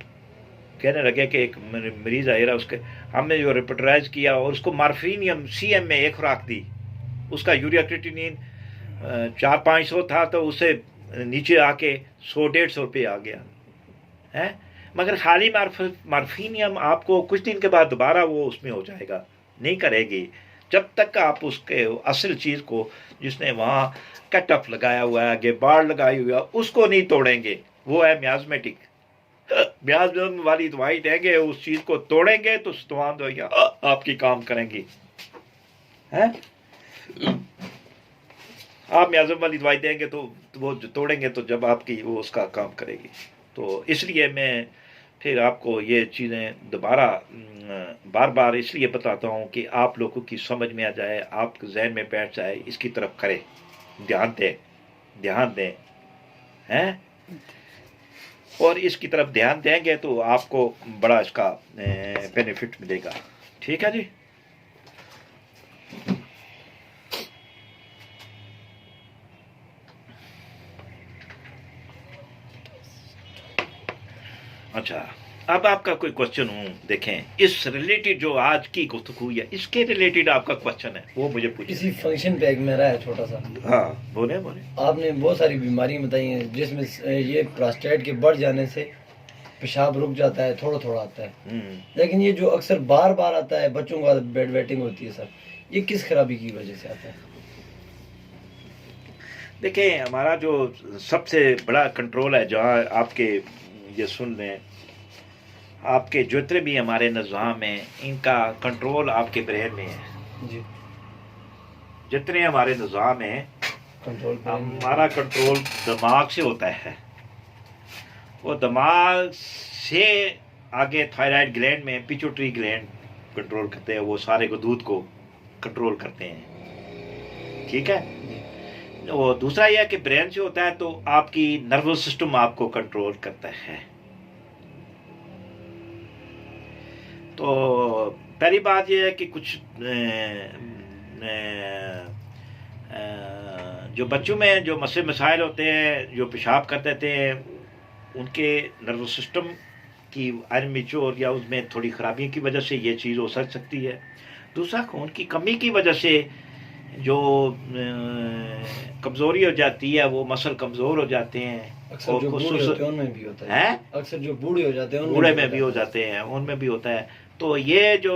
कहने लगे कि एक मरीज़ आया, उसके हमने जो रिपोर्टराइज किया और उसको मार्फिनियम CM में एक खुराक दी, उसका यूरिया क्रिएटिनिन 400-500 था तो उससे नीचे आके 100-150 रुपये आ गया है। मगर खाली मार्फिनियम आपको कुछ दिन के बाद दोबारा वो उसमें हो जाएगा, नहीं करेगी जब तक आप उसके असल चीज़ को, जिसने वहाँ कट ऑफ लगाया हुआ है, आगे बाढ़ लगाई हुई है, उसको नहीं तोड़ेंगे। वो है मियाज़मेटिक, मियाज़म वाली दवाई देंगे, उस चीज़ को तोड़ेंगे तो तमाम दवाइयाँ आपकी काम करेंगी हैं। आप मियाज़म वाली दवाई देंगे तो वो तोड़ेंगे तो जब आपकी वो उसका काम करेगी। तो इसलिए मैं फिर आपको ये चीज़ें दोबारा बार बार इसलिए बताता हूँ कि आप लोगों की समझ में आ जाए, आपके जहन में बैठ जाए, इसकी तरफ करें, ध्यान दें हैं, और इसकी तरफ ध्यान देंगे तो आपको बड़ा इसका बेनिफिट मिलेगा। ठीक है जी। अच्छा, अब आपका कोई क्वेश्चन हो, देखें इस रिलेटेड जो आज की गुफ्तगू हुई है, इसके रिलेटेड आपका क्वेश्चन है वो मुझे पूछिए। इसी फंक्शन पे एक मेरा है छोटा सा। हाँ बोले। आपने बहुत सारी बीमारियां बताई हैं जिसमें ये प्रोस्टेट के बढ़ जाने से पेशाब रुक जाता है, थोड़ा थोड़ा आता है, लेकिन ये जो अक्सर बार बार आता है, बच्चों का बेड वेटिंग होती है सर, ये किस खराबी की वजह से आता है? देखिए, हमारा जो सबसे बड़ा कंट्रोल है, जहाँ आपके ये सुन लें, आपके जितने भी हमारे निज़ाम हैं, इनका कंट्रोल आपके ब्रेन में है जी। जितने हमारे निज़ाम हैं, हमारा कंट्रोल दिमाग से होता है। वो दिमाग से आगे थायराइड ग्लैंड में पिट्यूटरी ग्लैंड कंट्रोल करते हैं, वो सारे को दूध को कंट्रोल करते हैं। ठीक है। वो दूसरा यह कि ब्रेन से होता है, तो आपकी नर्वस सिस्टम आपको कंट्रोल करता है। तो पहली बात यह है कि कुछ जो बच्चों में जो मसाइल होते हैं, जो पेशाब करते थे, उनके नर्वस सिस्टम की अनमेच्योर या उसमें थोड़ी खराबियों की वजह से ये चीज़ हो सकती है। दूसरा, खून की कमी की वजह से जो कमज़ोरी हो जाती है, वो मसल कमज़ोर हो जाते हैं। अक्सर जो बूढ़े होते हैं उनमें भी होता है। अक्सर जो बूढ़े हो जाते हैं बूढ़े में भी हो जाते हैं, उनमें भी होता है। तो ये जो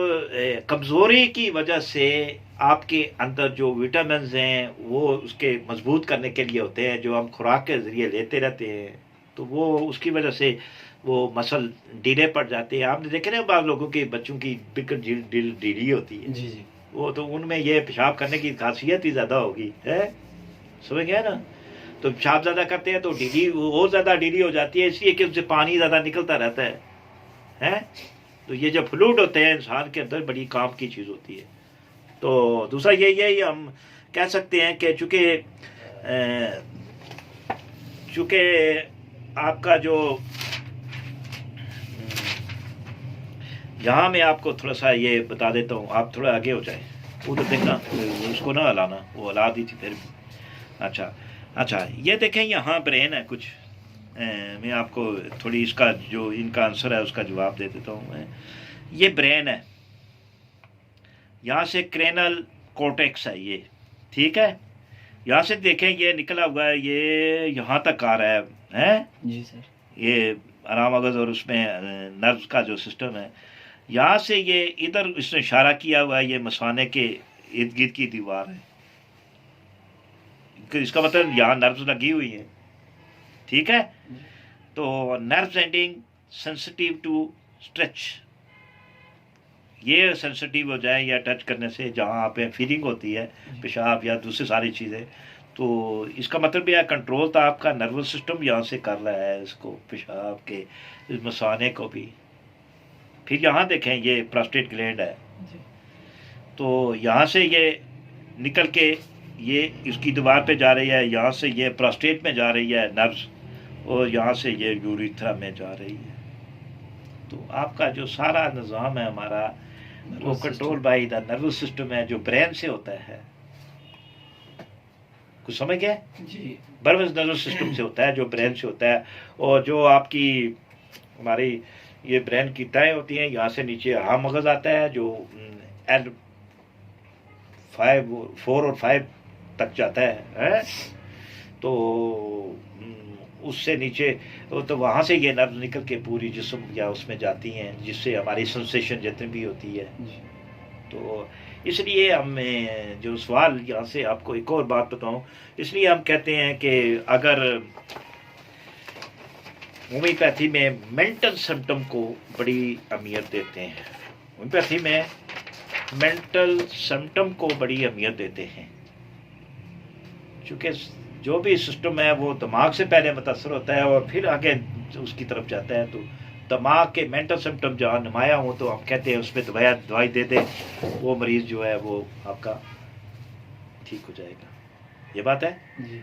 कमज़ोरी की वजह से आपके अंदर जो विटामिन हैं वो उसके मजबूत करने के लिए होते हैं, जो हम खुराक के ज़रिए लेते रहते हैं, तो वो उसकी वजह से वो मसल ढीले पड़ जाते हैं। आपने देखे ना, बाद लोगों के बच्चों की बिल्कुल ढीली होती है जी जी, वो तो उनमें ये पेशाब करने की खासियत ही ज़्यादा होगी है, समझ गया ना। तो पेशाब ज़्यादा करते हैं तो ढीली और ज़्यादा ढीली हो जाती है, इसलिए कि उससे पानी ज़्यादा निकलता रहता है। तो ये जो फ्लूइड होते हैं इंसान के अंदर, बड़ी काम की चीज़ होती है। तो दूसरा यही हम कह सकते हैं कि चूँकि आपका जो यहाँ मैं आपको थोड़ा सा ये बता देता हूँ, आप थोड़ा आगे हो जाए, उधर देखना, उसको ना हिलाना, वो हिला दी थी फिर। अच्छा, ये देखें, यहाँ ब्रेन है कुछ, मैं आपको थोड़ी इसका जो इनका आंसर है उसका जवाब दे देता हूँ मैं। ये ब्रेन है, यहाँ से क्रेनल कॉर्टेक्स है ये, ठीक है। यहाँ से देखें ये निकला हुआ है, ये यहाँ तक आ रहा है जी सर। ये आराम मगज और उसमें नर्व्स का जो सिस्टम है, यहाँ से ये इधर इसने इशारा किया हुआ है, ये मसाने के इर्द गिर्द की दीवार है। इसका मतलब यहाँ नर्व्स लगी हुई हैं, ठीक है। तो nerves ending sensitive to stretch, ये सेंसिटिव हो जाए या टच करने से जहाँ पे फीलिंग होती है पेशाब या दूसरी सारी चीज़ें, तो इसका मतलब यह कंट्रोल तो आपका नर्वस सिस्टम यहाँ से कर रहा है इसको, पेशाब के इस मसाने को भी। फिर यहाँ देखें ये प्रोस्टेट ग्लैंड है, तो यहाँ से ये निकल के ये इसकी दीवार पे जा रही है, यहाँ से ये प्रोस्टेट में जा रही है नर्व्स, और यहाँ से ये यूरिथ्रा में जा रही है। तो आपका जो सारा निज़ाम है हमारा वो control by the nervous system है, जो ब्रेन से होता है। कुछ समझ गए जी। नर्वस सिस्टम से होता है, जो ब्रेन से होता है। और जो आपकी हमारी ये ब्रेन की तय होती हैं, यहाँ से नीचे हाँ मगज आता है जो L4 और 5 तक जाता है? तो उससे नीचे तो वहाँ से ये नर्व निकल के पूरी जिस्म या उसमें जाती हैं, जिससे हमारी सेंसेशन जितनी भी होती है। तो इसलिए हम जो सवाल यहाँ से आपको एक और बात बताऊं, इसलिए हम कहते हैं कि अगर होम्योपैथी में मेंटल सिम्टम को बड़ी अहमियत देते हैं, होम्योपैथी में मेंटल सिम्टम को बड़ी अहमियत देते हैं, क्योंकि जो भी सिस्टम है वो दिमाग से पहले मुतासर होता है और फिर आगे उसकी तरफ जाता है। तो दिमाग के मेंटल सिम्टम जहाँ नुमाया हो तो हम कहते हैं उसमें दवाई दे दें, वो मरीज़ जो है वो आपका ठीक हो जाएगा। ये बात है जी।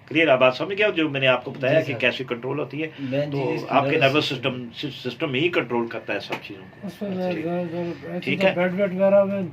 क्लियर? आप बात समझ गए जो मैंने आपको बताया कि कैसे कंट्रोल होती है? तो आपके नर्वस सिस्टम ही कंट्रोल करता है सब चीज़ों को, ठीक है। बेड वगैरह में